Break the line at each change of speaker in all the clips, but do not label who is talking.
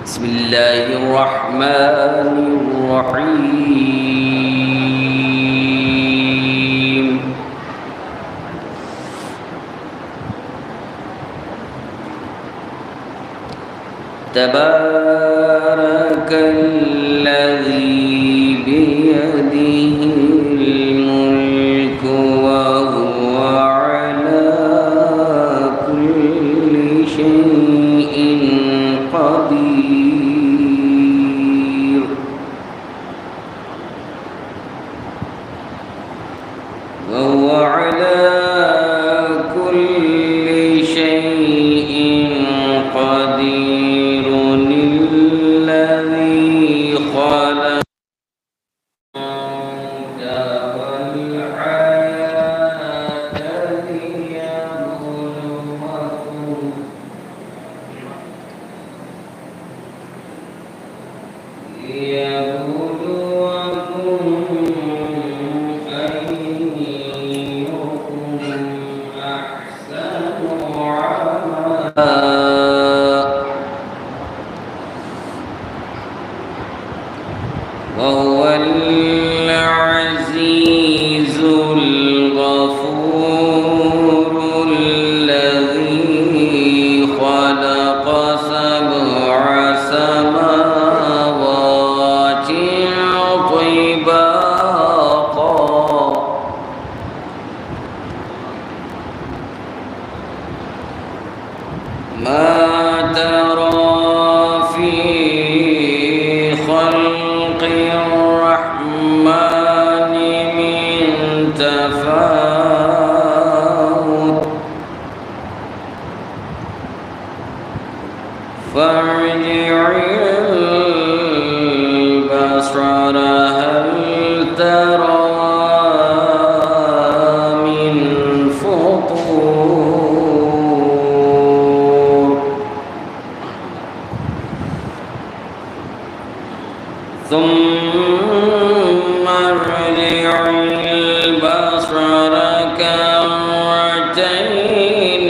بسم الله الرحمن الرحيم. تبارك الذي بيده الملك وهو على كل شيء قدير. وهو على كل شيء قدير. الذي خلق الموت والحياة ليبلوكم أيكم أحسن عملا. وهو العزيز الغفور الذي خلق سبع سماوات طباقا ما ترى في خلق الرحمن من تفاوت فارجع البصر هل ترى من فطور ثم ارجع البصر كرتين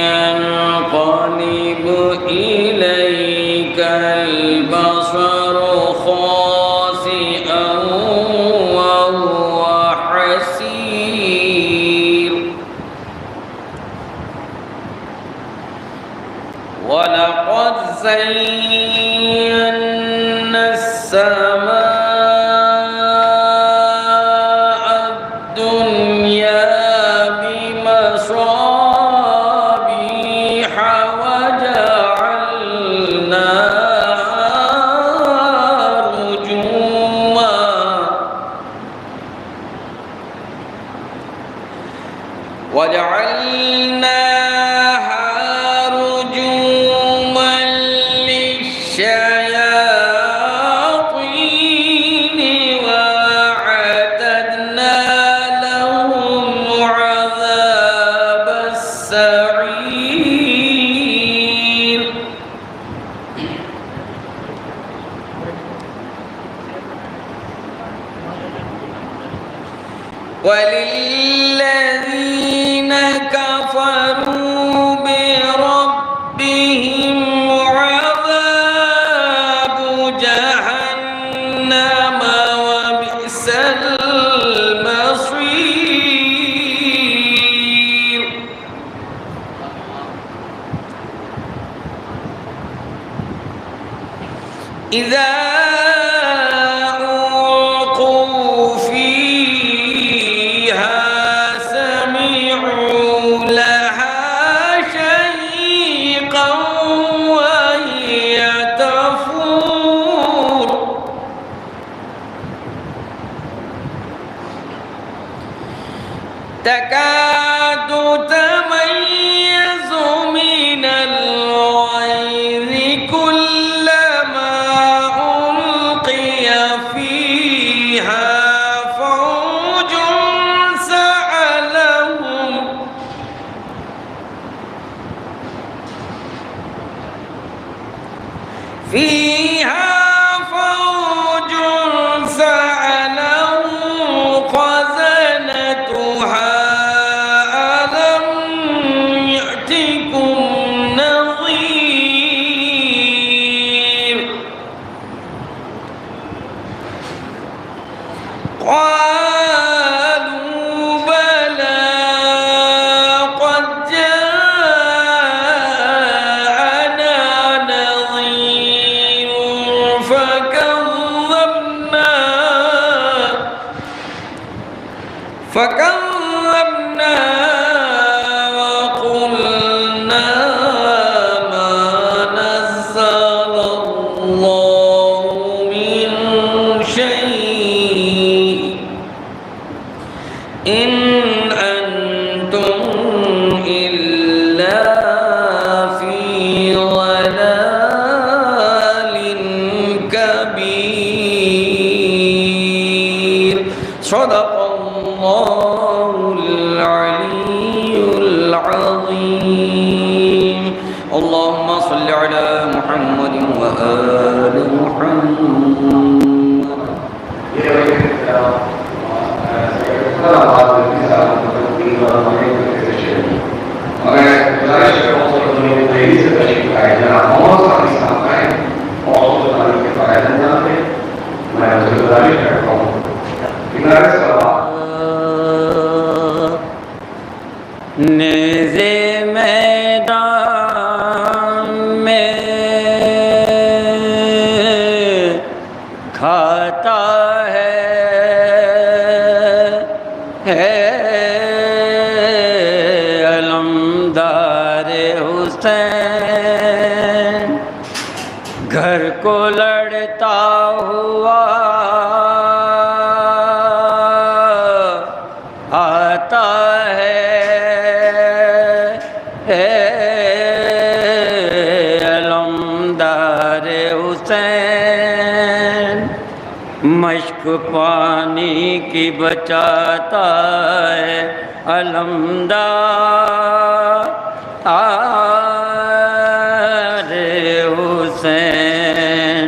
ينقلب إليك البصر خاسئا وهو حسير. ولقد زينا السماء الدنيا بمصابيح وجعلناها رجوما للشياطين وأعتدنا لهم عذاب السعير. وللذين كفروا بربهم عذاب جهنم وبئس المصير. إذا ألقوا فيها سمعوا لها شهيقا وهي تفور. تكاد تميز من الغيظ كلما ألقي فيها فوج سألهم خزنتها صدق الله العلي العظيم. اللهم صل على محمد وآل محمد. نیزے میدان میں کھاتا ہے علمدار حسین، گھر کو لڑتا ہوا آتا ہے علمدار حسین، مشک پانی کی بچاتا ہے علمدار حسین،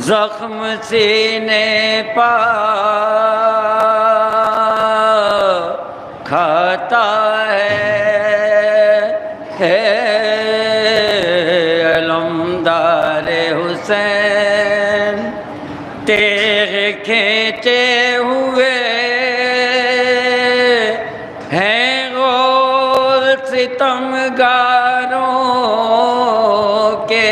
زخم سینے پا کھاتا ہے علمدار حسین، تیغ کھینچے ہوئے ہیں غول ستمگاروں کے،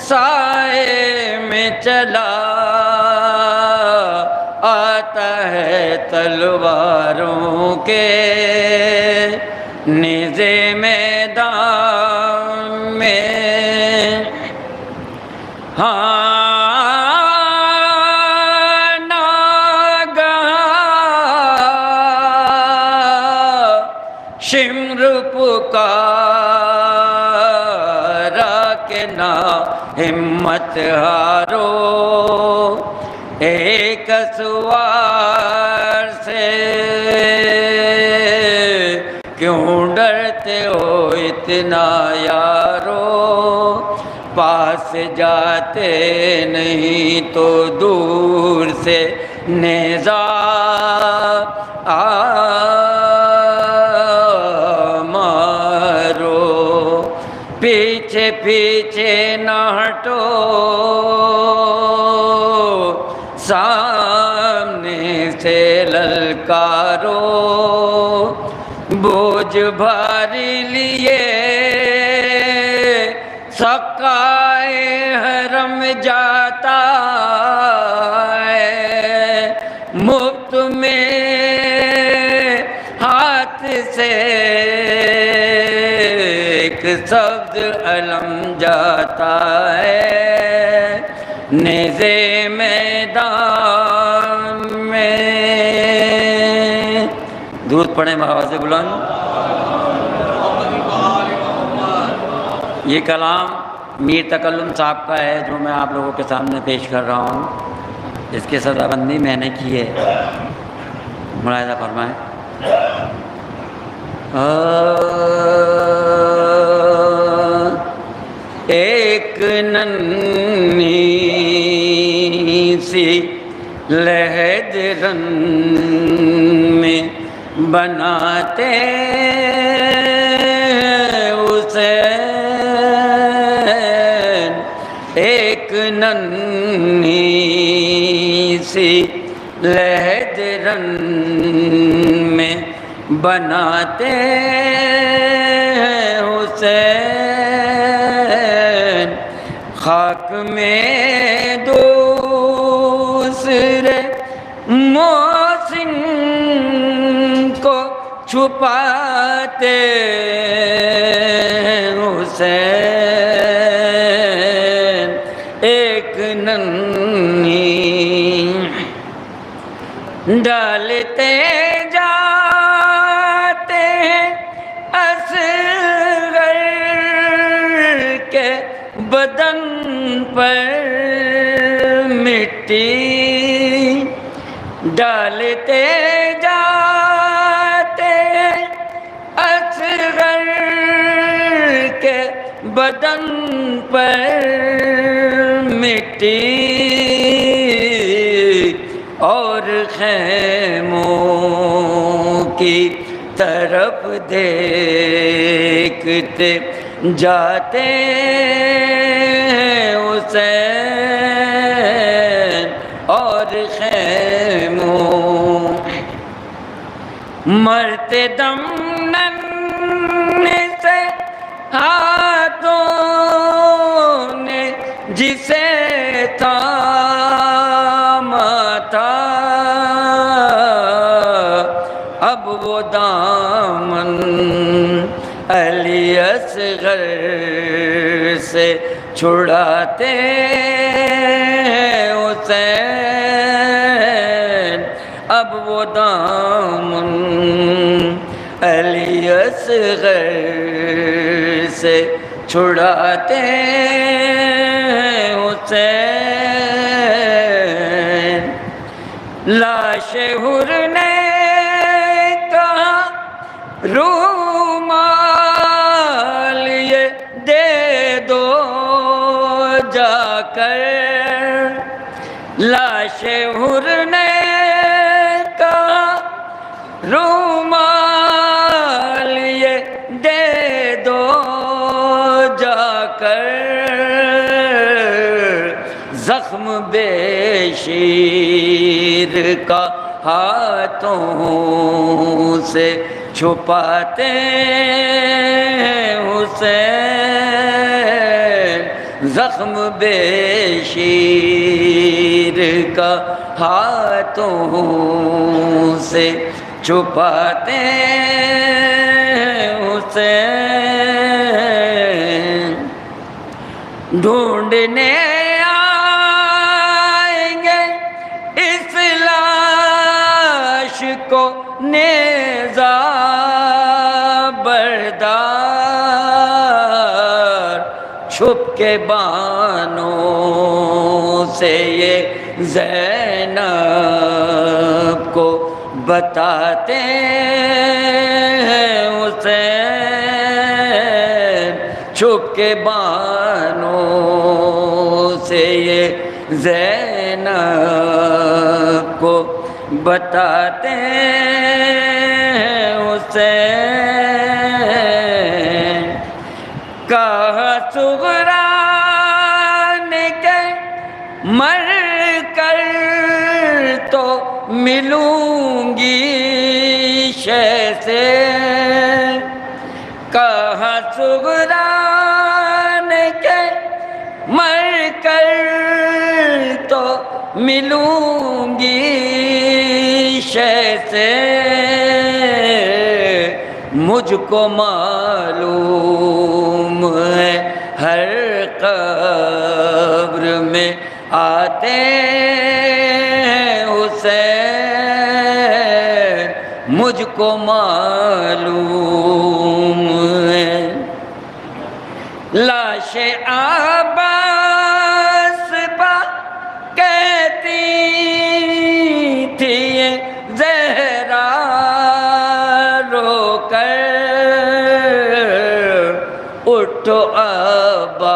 سائے میں چلا آتا ہے تلواروں کے، نیزے میدان میں ناگہاں شمر پکارا کہ نہ ہمت ہارو، ایک سوار سے کیوں ڈرتے ہو اتنا یارو، پاس جاتے نہیں تو دور سے نیزا مارو، پیچھے پیچھے نہ ہٹو سامنے سے للکارو، بوجھ بھاری لیے سقائے حرم جاتا ہے، مفت میں ہاتھ سے ایک سبز علم جاتا ہے، نیزے میدان میں. درود پڑھیں بآواز بلند. یہ کلام میر تکلم صاحب کا ہے جو میں آپ لوگوں کے سامنے پیش کر رہا ہوں، اس کی سزا بندی میں نے کی ہے، ملاحظہ فرمائیں. ایک ننھی سی لہد رن میں بناتے حسین، ایک ننھی سی لہد رن میں بناتے حسین، خاک میں دوسرے محسن کو چھپاتے حسین، ایک ننھی ڈالتے جاتے ہیں اصغر کے بدن پر مٹی ڈالتے جاتے اصغر کے بدن پر مٹی، اور خیموں کی طرف دیکھتے جاتے حسین اور خیموں، مرتے دم ننے سے ہاتھوں نے جسے تھاما تھا، اب وہ دامن علی اصغر سے چھڑاتے حسین، اب وہ دامن علی اصغر سے چھڑاتے حسین۔ لاش حر نے کہا رومال یہ دے دو جا کر، لاش حر نے کہا رومال یہ دے دو جا کر، زخم بے شیر کا ہاتھوں سے چھپاتے حسین، زخم بے شیر کا ہاتھوں سے چھپاتے حسین۔ ڈھونڈنے آئیں گے اس لاش کو نیزہ بردار، چھپ کے بانوں سے یہ زینب کو بتاتے حسین، چھپ کے بانوں سے یہ زینب کو بتاتے حسین۔ کہا صغرا نے کہ مر کر تو ملوں گی شے سے، کہا صغرا نے کہ مر کر تو ملوں گی شے سے، مجھ کو معلوم ہے ہر قبر میں آتے حسین، مجھ کو معلوم ہے۔ لاش عباس پا کہتی تھی یہ زہرا رو کر، اٹھو عباس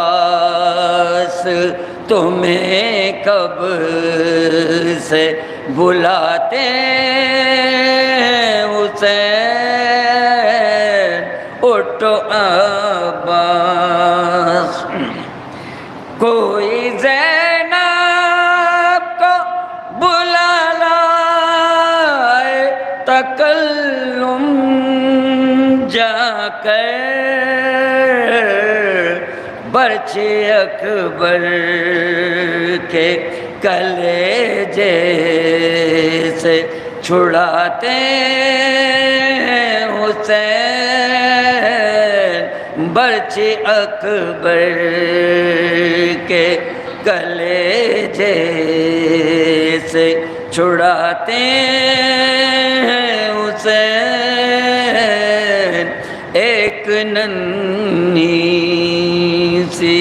تمہیں کب سے بلاتے حسین، اٹھو عباس۔ کوئی زینب کو بلا لائے تکلم جا کر، برچے اکبر کے کلیجے سے چھڑاتے حسین، برچے اکبر کے کلیجے سے چھڑاتے حسین۔ ایک ننھی سی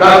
10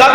10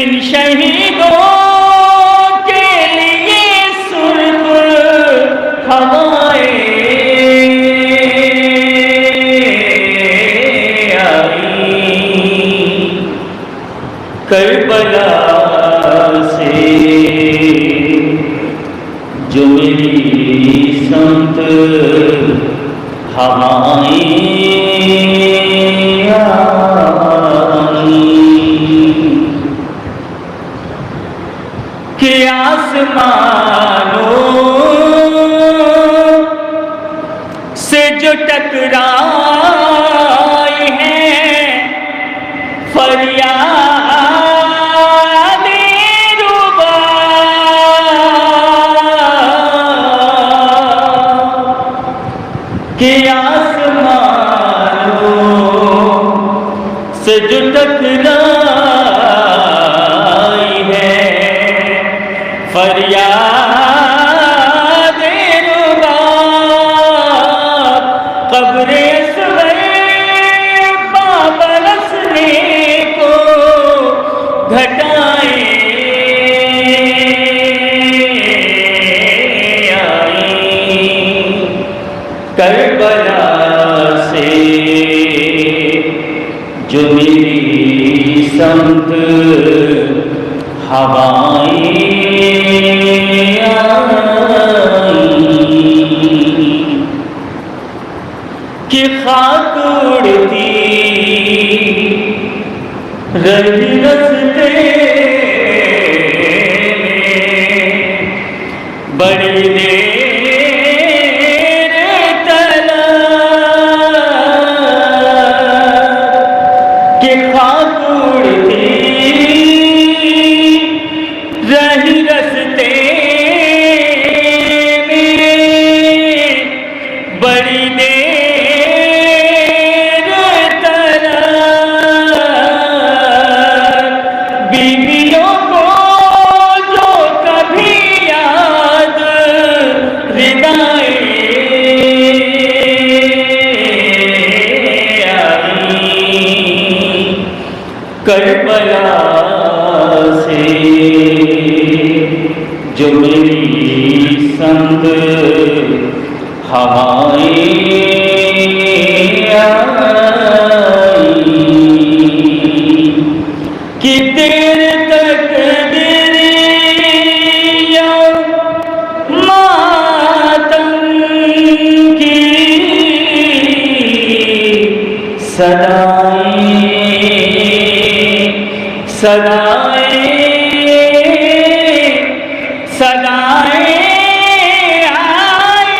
ان شہیدوں کے لیے سرخ ہوائیں آئی، کربلا سے جو میری سمت ہوائیں کہ آسمانوں سے جو ٹکرائی ہیں فریاد ربا، کہ آسمانوں سے جو ٹکرائی ہے فریاد ربا، قبر اصغر برسنے کو گھٹائیں آئیں، کربلا سے جو میری سمت ہوائیں کہ خاک اڑتی رہی رستے میں بڑی دیر تلا، کہ خاک اڑتی رہی رستے میں بڑی دیر تلا، بیویوں کو جو کبھی یاد ردائیں آئیں، کربلا سے جو میری سمت ہوائیں آئیں، کہ دیر تک دریا ماتم کی صدائیں صدائیں صدائیں آئیں،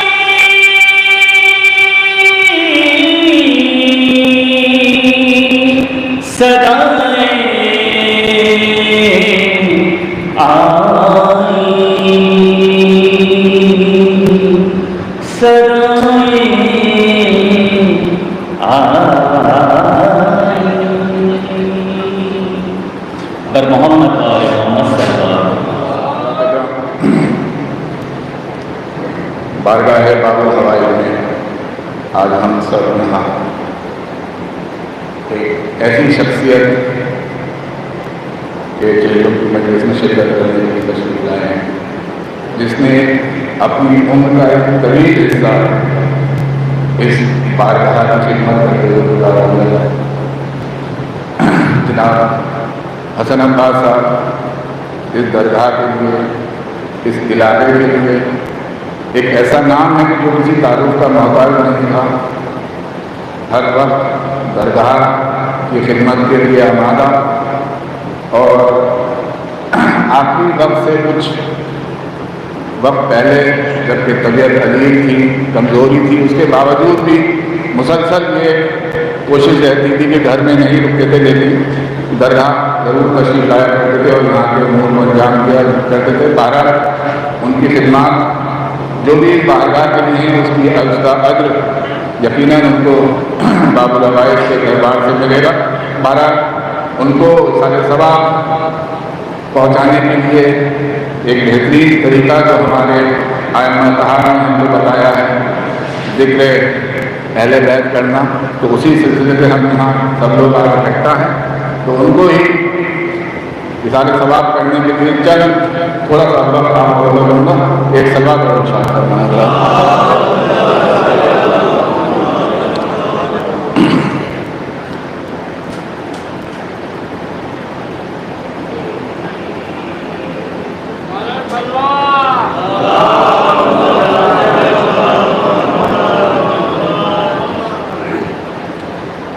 صدائیں آئیں، صدائیں آئیں، پر محمد آل محمد صلی اللہ علیہ وسلم۔
بارگاہ باب الحوائج میں آج ہم سب یہاں ایک ایسی شخصیت کے چہروں کی مجلس میں شرکت کرنے کی تشریف لائے ہیں، جس نے اپنی عمر کا ایک طویل حصہ اس بارگاہ کی خدمت کرتے ہوئے گزارا ہے۔ جناب حسن عباس صاحب اس درگاہ کے لیے، اس علاقے کے لیے ایک ایسا نام ہے کہ جو کسی تعارف کا محتاج نہیں تھا، ہر وقت درگاہ کی خدمت کے لیے آمادہ، اور آخری وقت سے کچھ وقت پہلے جبکہ طبیعت علیل تھی، کمزوری تھی، اس کے باوجود بھی مسلسل یہ کوشش رہتی تھی کہ گھر میں نہیں رکتے تھے، لیکن درگاہ ضرور تشریف لایا کرتے تھے اور یہاں کے امور کو انجام دیا کرتے تھے۔ بہرحال ان کی خدمات جو بھی اس بارگاہ کے لیے اس کا اجر یقیناً ان کو باب الحوائج کے اعتبار سے ملے گا۔ بہرحال ان کو سال ثواب پہنچانے کے لیے ایک بہترین طریقہ جو ہمارے ائمہ طہارہ نے ہم کو بتایا ہے، ذکر اہل بیت کرنا، تو اسی سلسلے سے ہم یہاں سب لوگ آج اکٹھا ہیں، تو ان کو ہی اظہار ثواب کرنے کے لیے چند تھوڑا سا وقت آپ کو دوں گا، ایک سوال اور ارشاد فرمائے.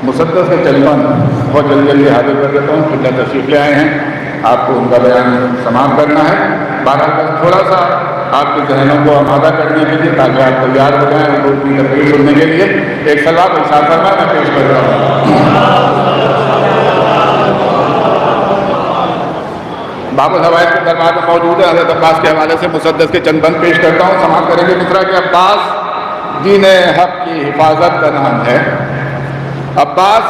مسدس کے چلبند بہت جلدی حاضر کر دیتا ہوں، قبلہ تشریف لے آئے ہیں، آپ کو ان کا بیان سماعت کرنا ہے. بہرحال بس تھوڑا سا آپ کے ذہنوں کو آمادہ کرنے کے لیے تاکہ آپ تیار ہو جائیں ان کو اپنی تقریر سننے کے لیے ایک سوال ارشاد فرمائیں میں پیش کر رہا ہوں. باب الحوائج کے دربار میں موجود ہے. حضرت عباس کے حوالے سے مسدس کے چند بند پیش کرتا ہوں، سماعت کریں گے. مصرع کہ عباس دین حق کی حفاظت کا نام ہے. عباس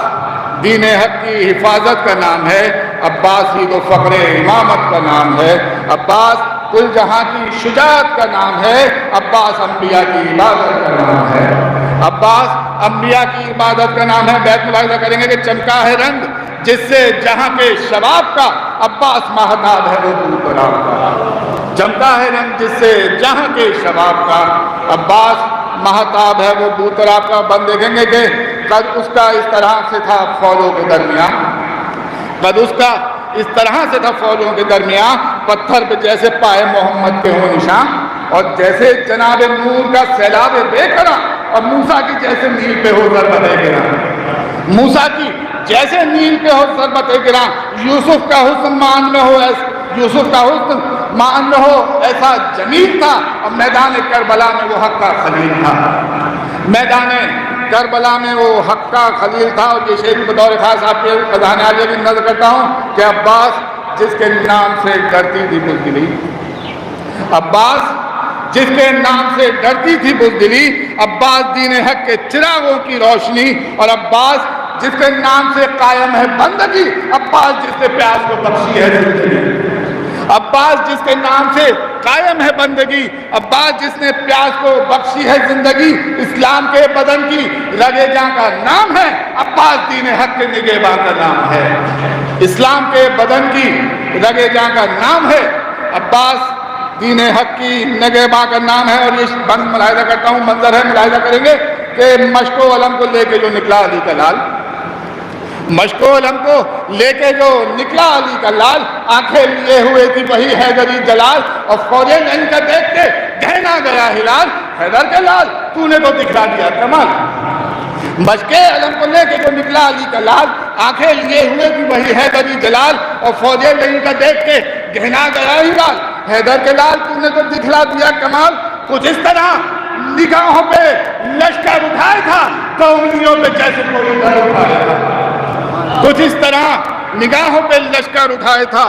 دین حق کی حفاظت کا نام ہے. عباس ہی تو فخر امامت کا نام ہے. عباس کل جہاں کی شجاعت کا نام ہے. عباس انبیاء کی عبادت کا نام ہے. عباس انبیاء کی عبادت کا نام ہے. بیت ملاحظہ کریں گے کہ چمکا ہے رنگ جس سے جہاں کے شباب کا. عباس مہتاب ہے وہ بوتراب کا. چمکا ہے رنگ جس سے جہاں کے شباب کا. عباس مہتاب ہے وہ بوتراب کا. بند دیکھیں گے کہ قد اس کا اس طرح سے تھا فولوں کے درمیان. قد اس کا اس طرح سے تھا فولوں کے درمیان. پتھر پہ جیسے پائے محمد کے ہوں نشان. اور جیسے جناب نور کا سیلاب بے کرا. اور موسیٰ کی جیسے نیل پہ ہو ضربت گراں. موسیٰ کی جیسے نیل پہ ہو ضربت گراں. یوسف کا حسن مان میں ہو یوسف کا حسن مان میں ہو ایسا جمیل تھا. اور میدان کربلا میں وہ حق کا خلیل تھا. میدان کربلا میں وہ حق کا خلیل تھا. اور یہ شعر بطور خاص آپ کے خزانہ عالیہ کی نظر کرتا ہوں کہ عباس جس کے نام سے ڈرتی تھی بزدلی. عباس جس کے نام سے ڈرتی تھی بزدلی. عباس دین حق کے چراغوں کی روشنی. اور عباس جس کے نام سے قائم ہے بندگی. عباس جس نے پیاس کو بخشی ہے زندگی. عباس جس کے نام سے قائم ہے بندگی. عباس جس نے پیاس کو بخشی ہے زندگی. اسلام کے بدن کی رگے جاں کا نام ہے. عباس دین حق کے نگہباں کا نام ہے. اسلام کے بدن کی رگے جاں کا نام ہے. عباس دین حق کی نگہباں کا نام ہے. اور یہ بند ملاحظہ کرتا ہوں منظر ہے، ملاحظہ کریں گے کہ مشک و علم کو لے کے جو نکلا علی کا لال. مشک و علم کو لے کے جو نکلا علی کا لال. آنکھیں لیے ہوئے تھی وہی حیدری جلال. اور فوجیں ان کا دیکھ کے گہنا گیا ہلال. حیدر کے لال تو نے تو دکھلا دیا کمال. مشک علم کو لے کے جو نکلا علی کا لال. آنکھیں لیے ہوئے تھی وہی حیدری جلال. اور فوجیں ان کا دیکھ کے گہنا گیا ہلال. حیدر کے لال تو نے تو دکھلا دیا کمال. کچھ اس طرح نگاہوں پہ لشکر اٹھائے تھا تو انگلیوں پہ جیسے کوئی در اٹھایا تھا. کچھ اس طرح نگاہوں پہ لشکر اٹھائے تھا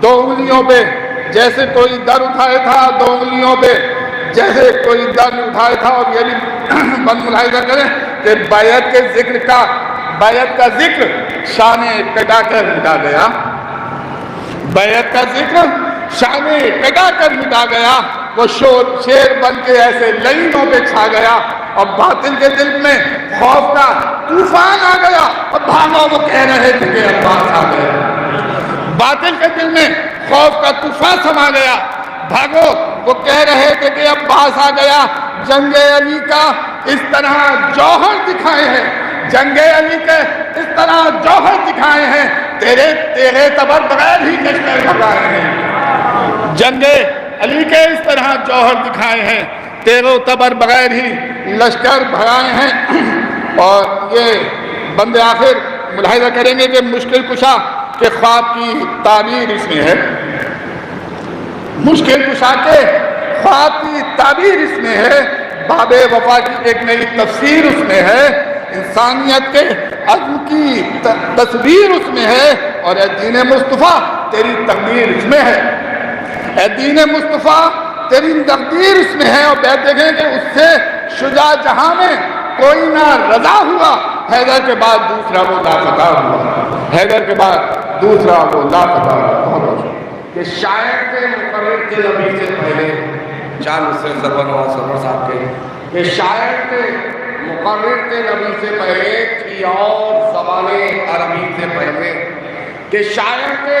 دو انگلیوں پہ جیسے کوئی در اٹھائے تھا. دو انگلیوں پہ جیسے کوئی در اٹھائے تھا. اور یہ بھی بند ملاحظہ کریں کہ بیعت کے ذکر کا بیعت کا ذکر شان کٹا کر مٹا گیا. بیعت کا ذکر شان کٹا کر مٹا گیا. وہ شیر بن کے ایسے لائنوں پہ چھا گیا. اور باطل کے دل میں خوف کا طوفان آ گیا. اور بھاگو وہ کہہ رہے تھے کہ عباس آ گیا. باطل کے دل میں خوف کا طوفان سما گیا. بھاگو وہ کہہ رہے تھے کہ عباس آ گیا. جنگ علی کا اس طرح جوہر دکھائے ہیں. جنگ علی کے اس طرح جوہر دکھائے ہیں. تیرے تبر بغیر ہی لشکر بھگائے ہیں. جنگ علی کے اس طرح جوہر دکھائے ہیں. تیرو تبر بغیر ہی لشکر بھگائے ہیں. اور یہ بند آخر ملاحظہ کریں گے کہ مشکل کشا کے خواب کی تعبیر اس میں ہے. مشکل کشا کے خواب کی تعبیر اس میں ہے. باب وفا کی ایک نئی تفسیر اس میں ہے. انسانیت کے عزم کی تصویر اس میں ہے. اور اے دین مصطفیٰ تیری تقدیر اس میں ہے. اے دین مصطفیٰ تیری تقدیر اس میں ہے. اور بیت دیکھیں کہ اس سے شجاع جہاں میں کوئی نہ رضا ہوا. حیدر کے بعد دوسرا وہ لاپتہ ہوا. حیدر کے بعد دوسرا وہ لاپتہ ہوا. کہ شاعر کے مقرر کے نبی سے پہلے چاند سے سرور صاحب کے کہ شاعر کے مقرر کے نبی سے پہلے تھی اور زبان عربی سے پہلے. کہ شاعر کے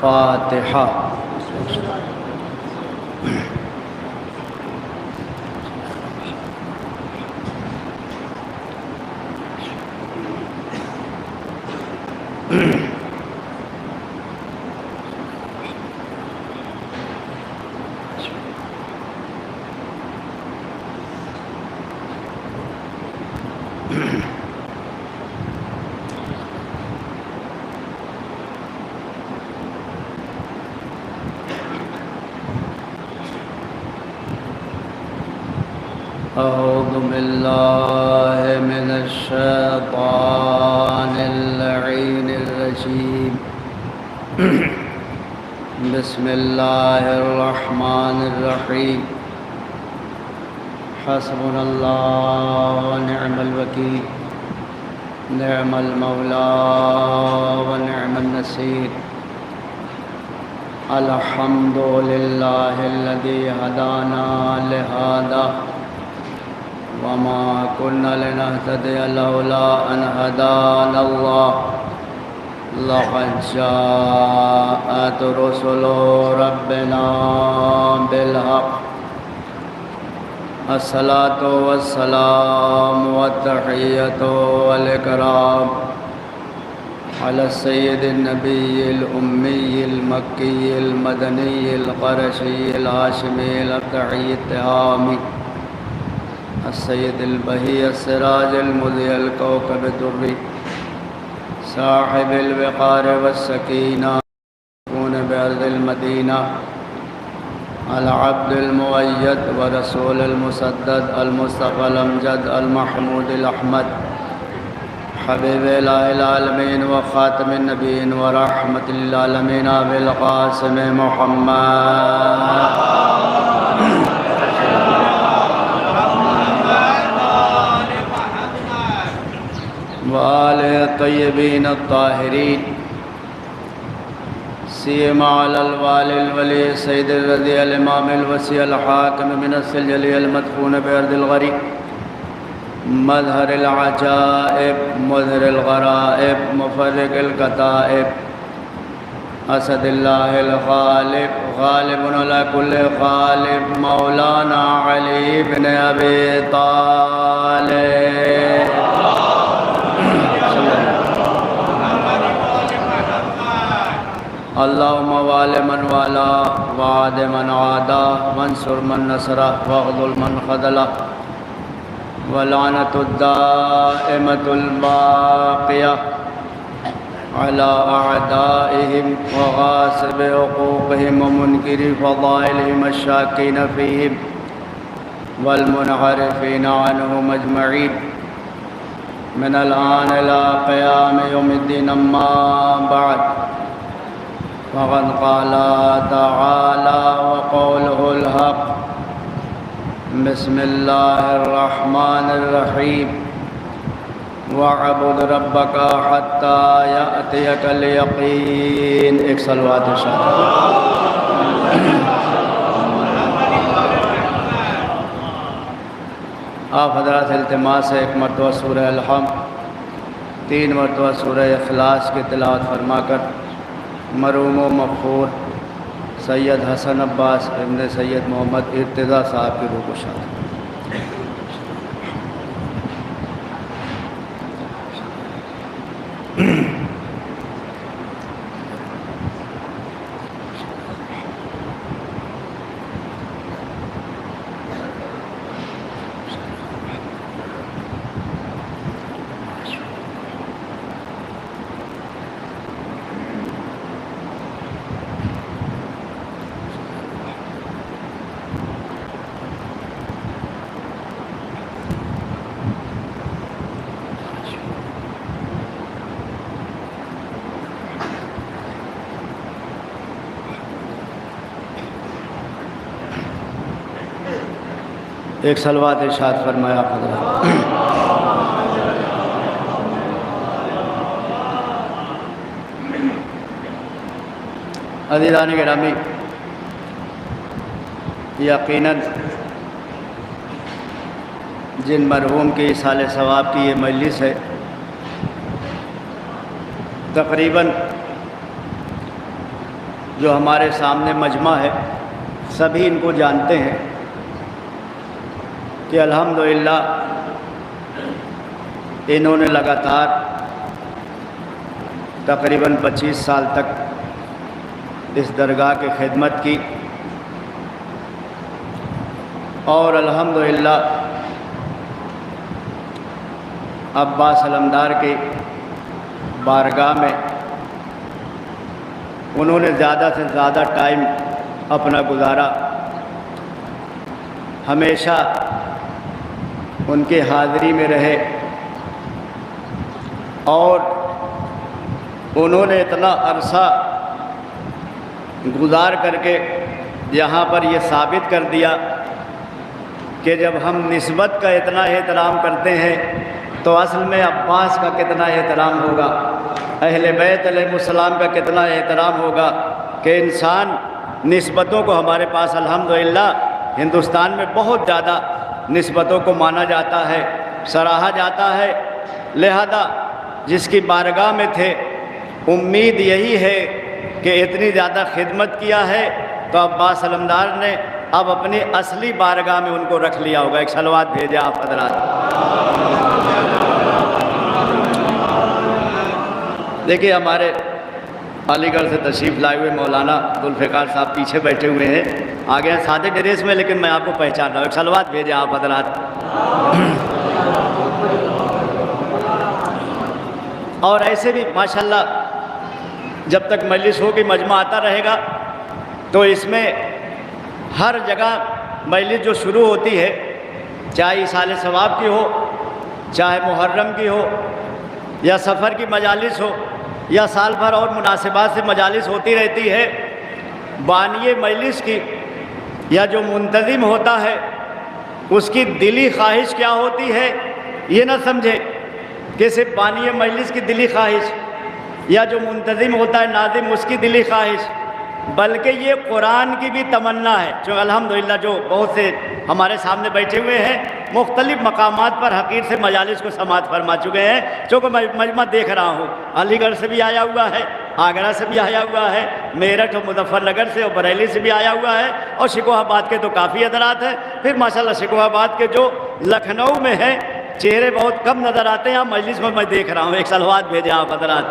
فاتحہ أعوذ بالله من الشيطان اللعين الرجيم بسم الله الرحمن الرحيم حسبنا الله ونعم الوكيل نعم المولى ونعم النصير الحمد لله الذي هدانا لهذا وما كنا لنهتدي لولا أن هدانا الله لقد جاءت رسل ربنا بالحق الصلاة والسلام والتحية والإكرام على السيد النبي الأمي المكي المدني القرشي الهاشمي الأبتعي التهامي السيد البهي السراج المضيء الكوكب الدري صاحب الوقار والسكينة يكون بأرض المدينة العبد المؤيد ورسول المسدد المصطفى الأمجد المحمود الأحمد حبيب إله العالمين وخاتم النبيين ورحمة للعالمين أبي القاسم محمد وآله الطيبين الطاهرين سيما على الوالي الولي سيد الرضي الإمام الوسيع الحاكم من السلجلي المدفون بأرض الغريب مظهر العجائب مظهر الغرائب مفرق الكتائب أسد الله الغالب غالب على كل غالب مولانا علي بن أبي طالب اللهم وال من والا وعاد من عادا وانصر من نصره واغضل من خذله واللعنة الدائمة الباقية على أعدائهم وغاصب حقوقهم ومنكر فضائلهم الشاكين فيهم والمنحرفين عنهم أجمعين من الآن إلى قيام يوم الدين أما بعد فقد قال تعالى وقوله الحق بسم الله الرحمن الرحيم واعبد ربك حتى يأتيك اليقين ایک صلوات ارشاد آپ حضرات التماس ہے ایک مرتبہ سورہ الحمد 3 مرتبہ سورہ اخلاص کی تلاوت فرما کر مرحوم و مغفور سید حسن عباس ابن سید محمد ارتضیٰ صاحب کی روح کو شاد ایک صلوات ارشاد فرمایا حضرات۔ عزیزان گرامی، یقیناً جن مرحوم کی ایصال ثواب کی یہ مجلس ہے، تقریباً جو ہمارے سامنے مجمع ہے سبھی ان کو جانتے ہیں کہ الحمدللہ انہوں نے لگاتار تقریباً 25 سال تک اس درگاہ کی خدمت کی، اور الحمدللہ عباس علمدار کی بارگاہ میں انہوں نے زیادہ سے زیادہ ٹائم اپنا گزارا، ہمیشہ ان کے حاضری میں رہے، اور انہوں نے اتنا عرصہ گزار کر کے یہاں پر یہ ثابت کر دیا کہ جب ہم نسبت کا اتنا احترام کرتے ہیں تو اصل میں عباس کا کتنا احترام ہوگا، اہل بیت علیہ السلام کا کتنا احترام ہوگا، کہ انسان نسبتوں کو ہمارے پاس الحمدللہ ہندوستان میں بہت زیادہ نسبتوں کو مانا جاتا ہے، سراہا جاتا ہے، لہذا جس کی بارگاہ میں تھے امید یہی ہے کہ اتنی زیادہ خدمت کیا ہے تو عباس علمدار نے اب اپنی اصلی بارگاہ میں ان کو رکھ لیا ہوگا۔ ایک صلوات بھیجے آپ حضرات۔ دیکھیے ہمارے علی گڑھ سے تشریف لائے ہوئے مولانا ذوالفقار صاحب پیچھے بیٹھے ہوئے ہیں، آگے ہیں سادے ڈریس میں، لیکن میں آپ کو پہچان رہا ہوں۔ ایک صلوات بھیجے آپ حضرات۔ اور ایسے بھی ماشاءاللہ جب تک مجلس ہوگی مجمع آتا رہے گا تو اس میں ہر جگہ مجلس جو شروع ہوتی ہے، چاہے ایصال ثواب کی ہو، چاہے محرم کی ہو، یا سفر کی مجالس ہو، یا سال بھر اور مناسبات سے مجالس ہوتی رہتی ہے، بانی مجلس کی یا جو منتظم ہوتا ہے اس کی دلی خواہش کیا ہوتی ہے، یہ نہ سمجھے کہ صرف بانی مجلس کی دلی خواہش یا جو منتظم ہوتا ہے ناظم اس کی دلی خواہش، بلکہ یہ قرآن کی بھی تمنا ہے۔ جو الحمدللہ جو بہت سے ہمارے سامنے بیٹھے ہوئے ہیں مختلف مقامات پر حقیر سے مجالس کو سماعت فرما چکے ہیں، چونکہ میں مجمع دیکھ رہا ہوں، علی گڑھ سے بھی آیا ہوا ہے، آگرہ سے بھی آیا ہوا ہے، میرٹھ اور مظفر نگر سے اور بریلی سے بھی آیا ہوا ہے، اور شکوہ آباد کے تو کافی حضرات ہیں، پھر ماشاءاللہ شکوہ آباد کے جو لکھنؤ میں ہیں چہرے بہت کم نظر آتے ہیں، آپ مجلس میں دیکھ رہا ہوں۔ ایک صلوات بھیجیں آپ حضرات۔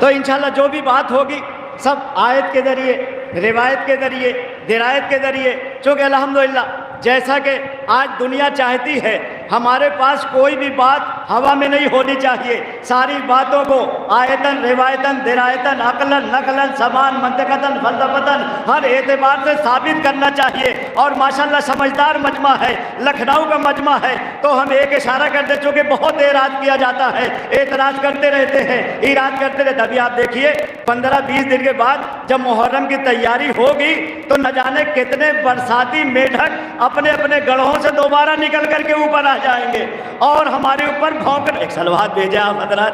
تو انشاءاللہ جو بھی بات ہوگی سب آیت کے ذریعے، روایت کے ذریعے، درایت کے ذریعے، چونکہ الحمدللہ جیسا کہ آج دنیا چاہتی ہے ہمارے پاس کوئی بھی بات ہوا میں نہیں ہونی چاہیے، ساری باتوں کو آیتاً، روایتاً، درایتاً، عقلاً، نقلاً، زبان، منطقتاً، فلسفتاً ہر اعتبار سے ثابت کرنا چاہیے، اور ماشاءاللہ سمجھدار مجمع ہے، لکھنؤ کا مجمع ہے، تو ہم ایک اشارہ کرتے، چونکہ بہت اعراض کیا جاتا ہے، اعتراض کرتے رہتے ہیں، ایراد کرتے رہتے، ابھی آپ دیکھیے 15-20 دن کے بعد جب محرم کی تیاری ہوگی تو نہ جانے کتنے برساتی میڈک اپنے اپنے گڑھوں سے دوبارہ نکل کر کے اوپر آ جائیں گے اور ہمارے اوپر بھونک۔ ایک صلوات بھیجیں آپ حضرات۔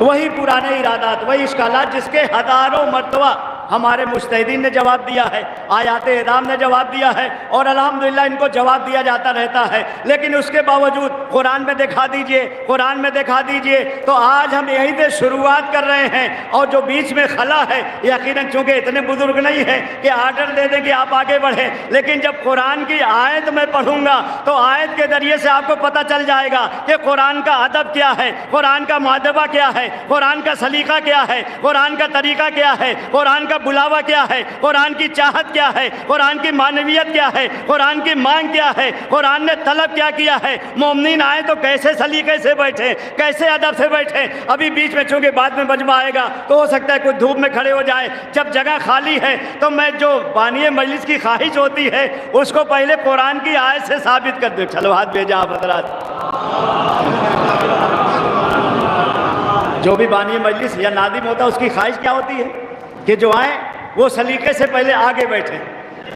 وہی پرانے ارادات، وہی اشکالات جس کے ہزاروں مرتبہ ہمارے مجتہدین نے جواب دیا ہے، آیات اعدام نے جواب دیا ہے، اور الحمدللہ ان کو جواب دیا جاتا رہتا ہے، لیکن اس کے باوجود قرآن میں دکھا دیجئے، قرآن میں دکھا دیجئے۔ تو آج ہم یہیں سے شروعات کر رہے ہیں، اور جو بیچ میں خلا ہے یقیناً چونکہ اتنے بزرگ نہیں ہیں کہ آرڈر دے دیں کہ آپ آگے بڑھیں، لیکن جب قرآن کی آیت میں پڑھوں گا تو آیت کے ذریعے سے آپ کو پتہ چل جائے گا کہ قرآن کا ادب کیا ہے، قرآن کا مادبہ کیا ہے، قرآن کا سلیقہ کیا ہے، قرآن کا طریقہ کیا ہے، قرآن کا
کا بلاوا کیا ہے، قرآن کی چاہت کیا ہے، قرآن کی معنویت کیا ہے، قرآن کی مانگ کیا ہے، قرآن نے طلب کیا ہے۔ مومنین آئے تو کیسے سلیقے سے بیٹھیں، کیسے ادب سے بیٹھیں۔ ابھی بیچ میں چونکہ بعد میں مجمع آئے گا تو ہو سکتا ہے کوئی دھوپ میں کھڑے ہو جائے، جب جگہ خالی ہے تو میں جو بانی مجلس کی خواہش ہوتی ہے اس کو پہلے قرآن کی آیت سے ثابت کر دوں۔ چلو ہاتھ بھیجا آپ حضرات۔ جو بھی بانی مجلس یا ناظم ہوتا ہے اس کی خواہش کیا ہوتی ہے کہ جو آئیں وہ سلیقے سے پہلے آگے بیٹھیں،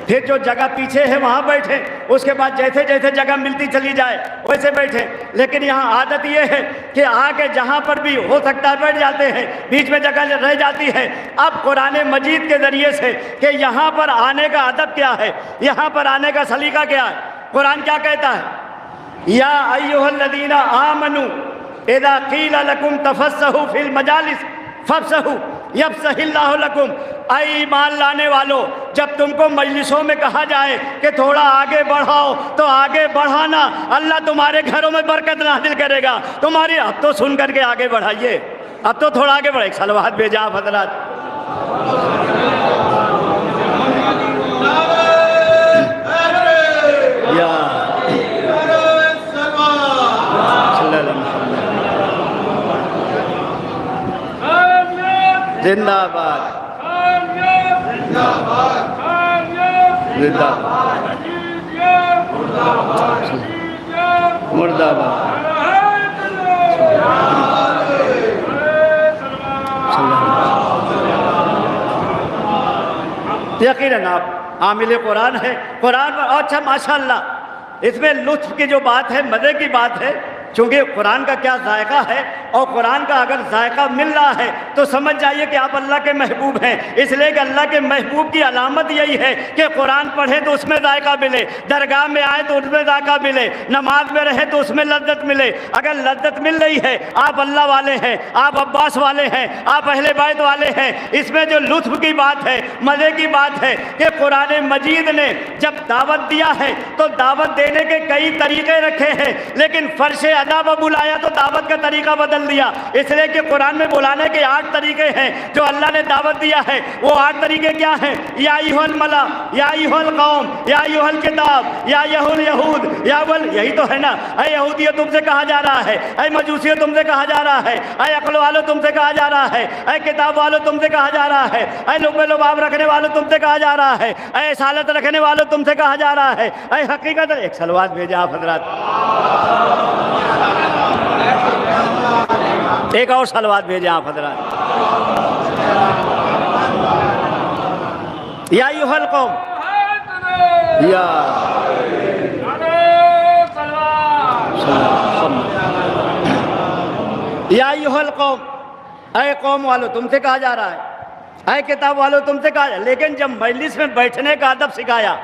پھر جو جگہ پیچھے ہے وہاں بیٹھیں، اس کے بعد جیسے جیسے جگہ ملتی چلی جائے ویسے بیٹھیں۔ لیکن یہاں عادت یہ ہے کہ آگے جہاں پر بھی ہو سکتا ہے بیٹھ جاتے ہیں، بیچ میں جگہ رہ جاتی ہے۔ اب قرآن مجید کے ذریعے سے کہ یہاں پر آنے کا ادب کیا ہے، یہاں پر آنے کا سلیقہ کیا ہے، قرآن کیا کہتا ہے؟ یا ایھا الذین آمنوا اذا قیل لکم تفسحوا فی المجالس فافسحوا یفسح اللہ لکم۔ اے ایمان لانے والو، جب تم کو مجلسوں میں کہا جائے کہ تھوڑا آگے بڑھاؤ تو آگے بڑھانا، اللہ تمہارے گھروں میں برکت نازل کرے گا تمہاری۔ اب تو سن کر کے آگے بڑھائیے، اب تو تھوڑا آگے بڑھے۔ ایک صلوات بھیجا آپ حضرات۔ زندہ باد، زندہ باد، مردہ باد۔ یقیناً آپ عامل قرآن ہے، قرآن پر اچھا ماشاءاللہ اس میں لطف کی جو بات ہے، مزے کی بات ہے، چونکہ قرآن کا کیا ذائقہ ہے، اور قرآن کا اگر ذائقہ مل رہا ہے تو سمجھ جائیے کہ آپ اللہ کے محبوب ہیں۔ اس لیے کہ اللہ کے محبوب کی علامت یہی ہے کہ قرآن پڑھے تو اس میں ذائقہ ملے، درگاہ میں آئے تو اس میں ذائقہ ملے، نماز میں رہے تو اس میں لذت ملے۔ اگر لذت مل رہی ہے، آپ اللہ والے ہیں، آپ عباس والے ہیں، آپ اہل بیت والے ہیں۔ اس میں جو لطف کی بات ہے، مزے کی بات ہے کہ قرآن مجید نے جب دعوت دیا ہے تو دعوت دینے کے کئی طریقے رکھے ہیں، لیکن فرش ادا پر بلایا تو دعوت کا طریقہ بدل دیا۔ اس لیے کہ قرآن میں بلانے کے 8 طریقے ہیں جو اللہ نے دعوت دیا ہے۔ وہ 8 طریقے کیا ہیں؟ یا ایھا الملا، یا ایھا القوم، یا ایھا الکتاب، یا ایھا الیہود، یا یہی تو ہے نا۔ اے یہودیوں تم سے کہا جا رہا ہے، اے مجوسیوں تم سے کہا جا رہا ہے، اے عقل والوں تم سے کہا جا رہا ہے، اے کتاب والوں تم سے کہا جا رہا ہے، اے لب لباب رکھنے والوں تم سے کہا جا رہا ہے، اے اصالت رکھنے والوں تم سے کہا جا رہا ہے، اے حقیقت۔ ایک صلوات بھیجا آپ حضرات۔ ایک اور صلوات بھیجیں آپ حضرات۔ یا ایھا القوم، یا ایھا القوم، اے قوم والو تم سے کہا جا رہا ہے، اے کتاب والو تم سے کہا جا رہا ہے۔ لیکن جب مجلس میں بیٹھنے کا ادب سکھایا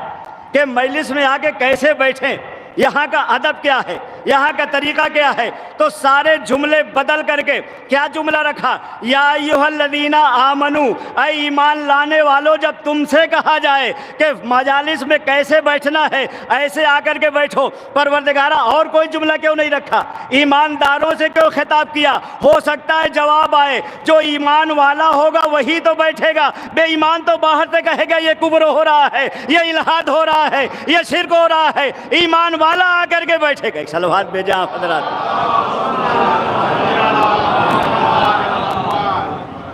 کہ مجلس میں آ کے کیسے بیٹھیں، یہاں کا ادب کیا ہے، یہاں کا طریقہ کیا ہے، تو سارے جملے بدل کر کے کیا جملہ رکھا؟ یا ایھا الذین آمنوا، اے ایمان لانے والو، جب تم سے کہا جائے کہ مجالس میں کیسے بیٹھنا ہے ایسے آ کر کے بیٹھو۔ پروردگارہ اور کوئی جملہ کیوں نہیں رکھا؟ ایمانداروں سے کیوں خطاب کیا؟ ہو سکتا ہے جواب آئے، جو ایمان والا ہوگا وہی تو بیٹھے گا، بے ایمان تو باہر سے کہے گا یہ کفر ہو رہا ہے، یہ الحاد ہو رہا ہے، یہ شرک ہو رہا ہے۔ ایمان والا آ کر کے بیٹھے گا۔ ایک صلوات بھیجا آپ حضرات۔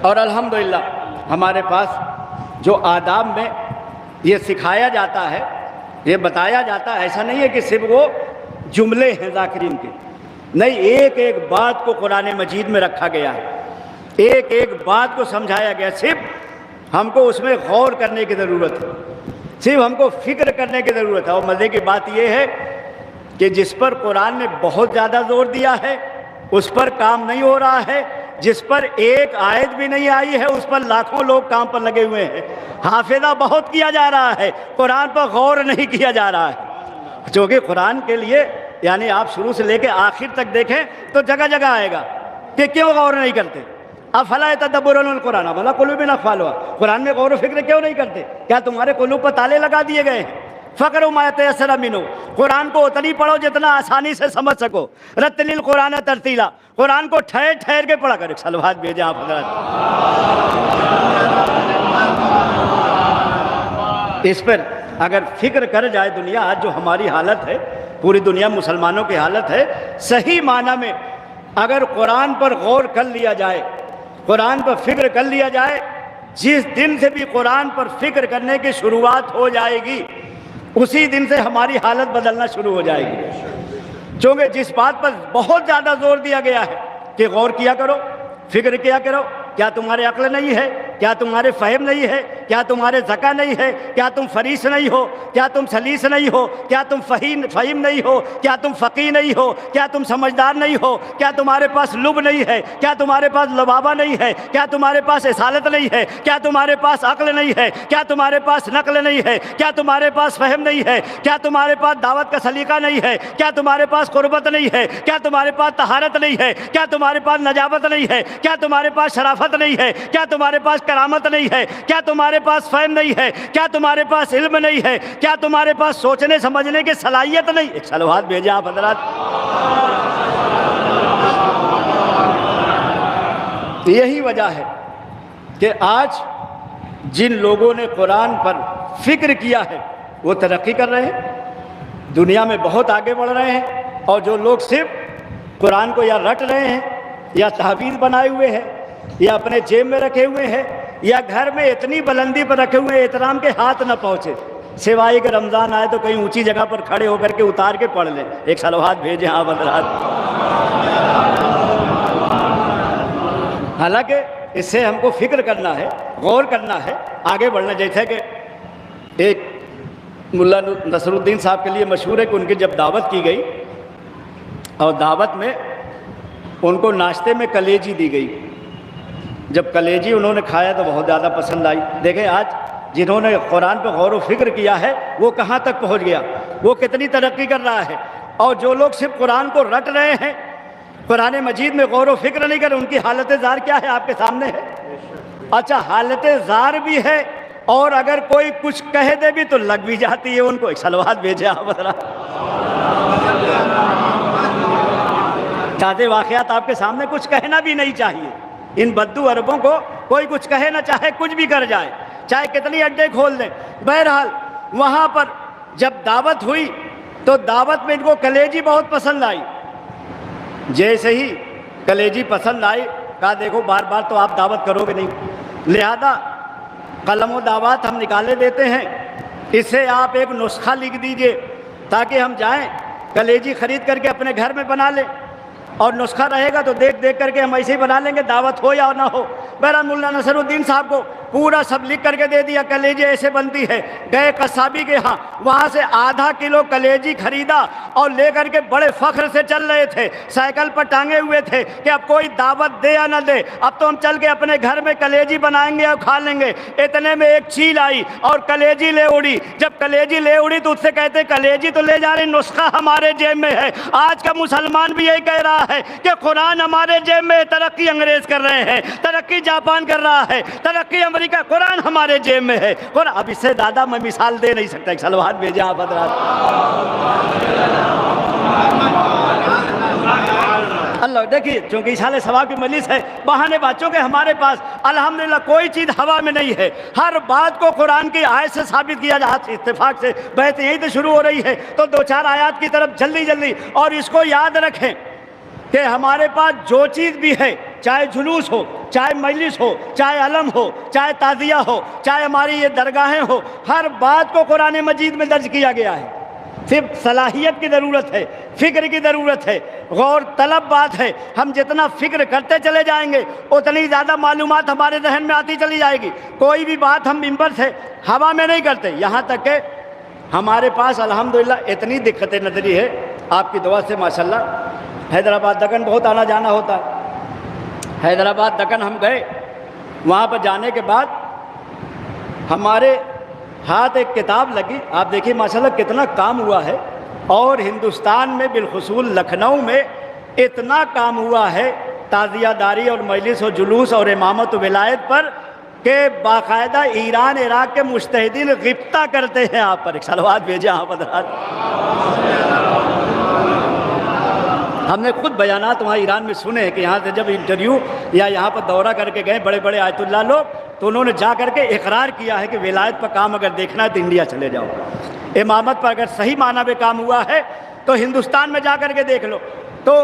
اور الحمدللہ ہمارے پاس جو آداب میں یہ سکھایا جاتا ہے، یہ بتایا جاتا ہے، ایسا نہیں ہے کہ صرف وہ جملے ہیں ذاکرین کے، نہیں، ایک ایک بات کو قرآن مجید میں رکھا گیا ہے، ایک ایک بات کو سمجھایا گیا۔ صرف ہم کو اس میں غور کرنے کی ضرورت ہے، صرف ہم کو فکر کرنے کی ضرورت ہے۔ اور مزے کی بات یہ ہے کہ جس پر قرآن نے بہت زیادہ زور دیا ہے اس پر کام نہیں ہو رہا ہے، جس پر ایک آیت بھی نہیں آئی ہے اس پر لاکھوں لوگ کام پر لگے ہوئے ہیں۔ حافظہ بہت کیا جا رہا ہے، قرآن پر غور نہیں کیا جا رہا ہے، چونکہ قرآن کے لیے یعنی آپ شروع سے لے کے آخر تک دیکھیں تو جگہ جگہ آئے گا کہ کیوں غور نہیں کرتے۔ افلا یتدبرون القرآن ام علی قلوب اقفالها، قرآن میں غور و فکر کیوں نہیں کرتے؟ کیا تمہارے قلوب پر تالے لگا دیے گئے ہیں؟ فقروا ما تیسر منہ، قرآن کو اتنی پڑھو جتنا آسانی سے سمجھ سکو۔ رتل القرآن ترتیلا، قرآن کو ٹھہر ٹھہر کے پڑھا کرو۔ صلوات بھیجیں آپ حضرات۔ اس پر اگر فکر کر جائے دنیا، آج جو ہماری حالت ہے، پوری دنیا مسلمانوں کی حالت ہے، صحیح معنی میں اگر قرآن پر غور کر لیا جائے، قرآن پر فکر کر لیا جائے، جس دن سے بھی قرآن پر فکر کرنے کی شروعات ہو جائے گی، اسی دن سے ہماری حالت بدلنا شروع ہو جائے گی۔ چونکہ جس بات پر بہت زیادہ زور دیا گیا ہے کہ غور کیا کرو، فکر کیا کرو، کیا تمہارے عقل نہیں ہے؟ کیا تمہارے فہم نہیں ہے؟ کیا تمہارے ذکا نہیں ہے؟ کیا تم فریس نہیں ہو؟ کیا تم سلیس نہیں ہو؟ کیا تم فہیم نہیں ہو؟ کیا تم فقیہ نہیں ہو؟ کیا تم سمجھدار نہیں ہو؟ کیا تمہارے پاس لب نہیں ہے؟ کیا تمہارے پاس لبابہ نہیں ہے؟ کیا تمہارے پاس اصالت نہیں ہے؟ کیا تمہارے پاس عقل نہیں ہے؟ کیا تمہارے پاس نقل نہیں ہے؟ کیا تمہارے پاس فہم نہیں ہے؟ کیا تمہارے پاس دعوت کا سلیقہ نہیں ہے؟ کیا تمہارے پاس قربت نہیں ہے؟ کیا تمہارے پاس طہارت نہیں ہے؟ کیا تمہارے پاس نجابت نہیں ہے؟ کیا تمہارے پاس شرافت نہیں ہے؟ کیا تمہارے پاس کرامت نہیں ہے؟ کیا تمہارے پاس فہم نہیں ہے؟ کیا تمہارے پاس علم نہیں ہے؟ کیا تمہارے پاس سوچنے سمجھنے کی صلاحیت نہیں؟ ایک صلوات بھیجیں آپ حضرات۔ یہی وجہ ہے کہ آج جن لوگوں نے قرآن پر فکر کیا ہے وہ ترقی کر رہے ہیں، دنیا میں بہت آگے بڑھ رہے ہیں، اور جو لوگ صرف قرآن کو یا رٹ رہے ہیں یا تحفظ بنائے ہوئے ہیں یا اپنے جیب میں رکھے ہوئے ہیں یا گھر میں اتنی بلندی پر رکھے ہوئے احترام کے ہاتھ نہ پہنچے، سوائے کہ رمضان آئے تو کہیں اونچی جگہ پر کھڑے ہو کر کے اتار کے پڑھ لیں۔ ایک صلوات بھیجیں آپ حضرات۔ حالانکہ اس سے ہم کو فکر کرنا ہے، غور کرنا ہے، آگے بڑھنا۔ جیسے کہ ایک ملا نصر الدین صاحب کے لیے مشہور ہے کہ ان کی جب دعوت کی گئی اور دعوت میں ان کو ناشتے میں کلیجی دی گئی، جب کلیجی انہوں نے کھایا تو بہت زیادہ پسند آئی۔ دیکھیں آج جنہوں نے قرآن پہ غور و فکر کیا ہے وہ کہاں تک پہنچ گیا، وہ کتنی ترقی کر رہا ہے، اور جو لوگ صرف قرآن کو رٹ رہے ہیں، قرآن مجید میں غور و فکر نہیں کر رہے، ان کی حالت زار کیا ہے آپ کے سامنے ہے۔ اچھا حالت زار بھی ہے، اور اگر کوئی کچھ کہہ دے بھی تو لگ بھی جاتی ہے ان کو۔ ایک صلوات بھیجے آپ حضرات۔ تازے واقعات آپ کے سامنے، کچھ کہنا بھی نہیں چاہیے۔ ان بدو عربوں کو کوئی کچھ کہے نہ، چاہے کچھ بھی کر جائے، چاہے کتنی اڈے کھول دیں۔ بہرحال وہاں پر جب دعوت ہوئی تو دعوت میں ان کو کلیجی بہت پسند آئی۔ جیسے ہی کلیجی پسند آئی کہا دیکھو بار بار تو آپ دعوت کرو گے نہیں، لہذا قلم و دعوات ہم نکالے دیتے ہیں، اس سے آپ ایک نسخہ لکھ دیجئے تاکہ ہم جائیں کلیجی خرید کر کے اپنے گھر میں بنا لیں، اور نسخہ رہے گا تو دیکھ دیکھ کر کے ہم ایسے ہی بنا لیں گے، دعوت ہو یا نہ ہو۔ بہرحال ملا نصر الدین صاحب کو پورا سب لکھ کر کے دے دیا، کلیجی ایسے بنتی ہے۔ گئے قصابی کے ہاں، وہاں سے آدھا کلو کلیجی خریدا اور لے کر کے بڑے فخر سے چل رہے تھے، سائیکل پر ٹانگے ہوئے تھے کہ اب کوئی دعوت دے یا نہ دے، اب تو ہم چل کے اپنے گھر میں کلیجی بنائیں گے اور کھا لیں گے۔ اتنے میں ایک چیل آئی اور کلیجی لے اڑی۔ جب کلیجی لے اڑی تو اس سے کہتے کلیجی تو لے جا رہے، نسخہ ہمارے جیب میں ہے۔ آج کا مسلمان بھی یہی کہہ رہا ہے کہ قرآن ہمارے جیب میں، ترقی انگریز کر رہے ہیں، ترقی جاپان کر رہا ہے، ترقی امریکہ، قرآن ہمارے جیب میں ہے۔ قرآن اب اس سے زیادہ میں مثال دے نہیں سکتا۔ ایک صلوات بھیجیں آپ حضرات۔ اللہ دیکھیے، چونکہ اشارے ثواب کی مجلس ہے، بہانے بچوں کے ہمارے پاس الحمدللہ کوئی چیز ہوا میں نہیں ہے، ہر بات کو قرآن کی آیت سے ثابت کیا جاتا ہے۔ اتفاق سے بحث یہیں سے شروع ہو رہی ہے تو دو چار آیات کی طرف جلدی جلدی، اور اس کو یاد رکھیں کہ ہمارے پاس جو چیز بھی ہے، چاہے جلوس ہو، چاہے مجلس ہو، چاہے علم ہو، چاہے تعزیہ ہو، چاہے ہماری یہ درگاہیں ہو، ہر بات کو قرآن مجید میں درج کیا گیا ہے۔ صرف صلاحیت کی ضرورت ہے، فکر کی ضرورت ہے، غور طلب بات ہے۔ ہم جتنا فکر کرتے چلے جائیں گے اتنی زیادہ معلومات ہمارے ذہن میں آتی چلی جائے گی۔ کوئی بھی بات ہم ممبر سے ہوا میں نہیں کرتے، یہاں تک کہ ہمارے پاس الحمدللہ اتنی دقت نظری ہے آپ کی دعا سے ماشاءاللہ۔ حیدرآباد دکن بہت آنا جانا ہوتا ہے، حیدرآباد دکن ہم گئے، وہاں پر جانے کے بعد ہمارے ہاتھ ایک کتاب لگی، آپ دیکھیے ماشاءاللہ کتنا کام ہوا ہے، اور ہندوستان میں بالخصوص لکھنؤ میں اتنا کام ہوا ہے تعزیہ داری اور مجلس و جلوس اور امامت و ولایت پر کہ باقاعدہ ایران عراق کے مجتہدین غبطہ کرتے ہیں آپ پر۔ ایک صلوات بھیجیں آپ حضرات۔ ہم نے خود بیانات وہاں ایران میں سنے ہیں کہ یہاں سے جب انٹرویو یا یہاں پر دورہ کر کے گئے بڑے بڑے آیت اللہ لوگ، تو انہوں نے جا کر کے اقرار کیا ہے کہ ولایت پر کام اگر دیکھنا ہے تو انڈیا چلے جاؤ، امامت پر اگر صحیح معنی میں کام ہوا ہے تو ہندوستان میں جا کر کے دیکھ لو۔ تو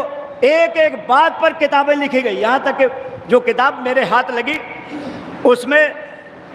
ایک ایک بات پر کتابیں لکھی گئی، یہاں تک کہ جو کتاب میرے ہاتھ لگی اس میں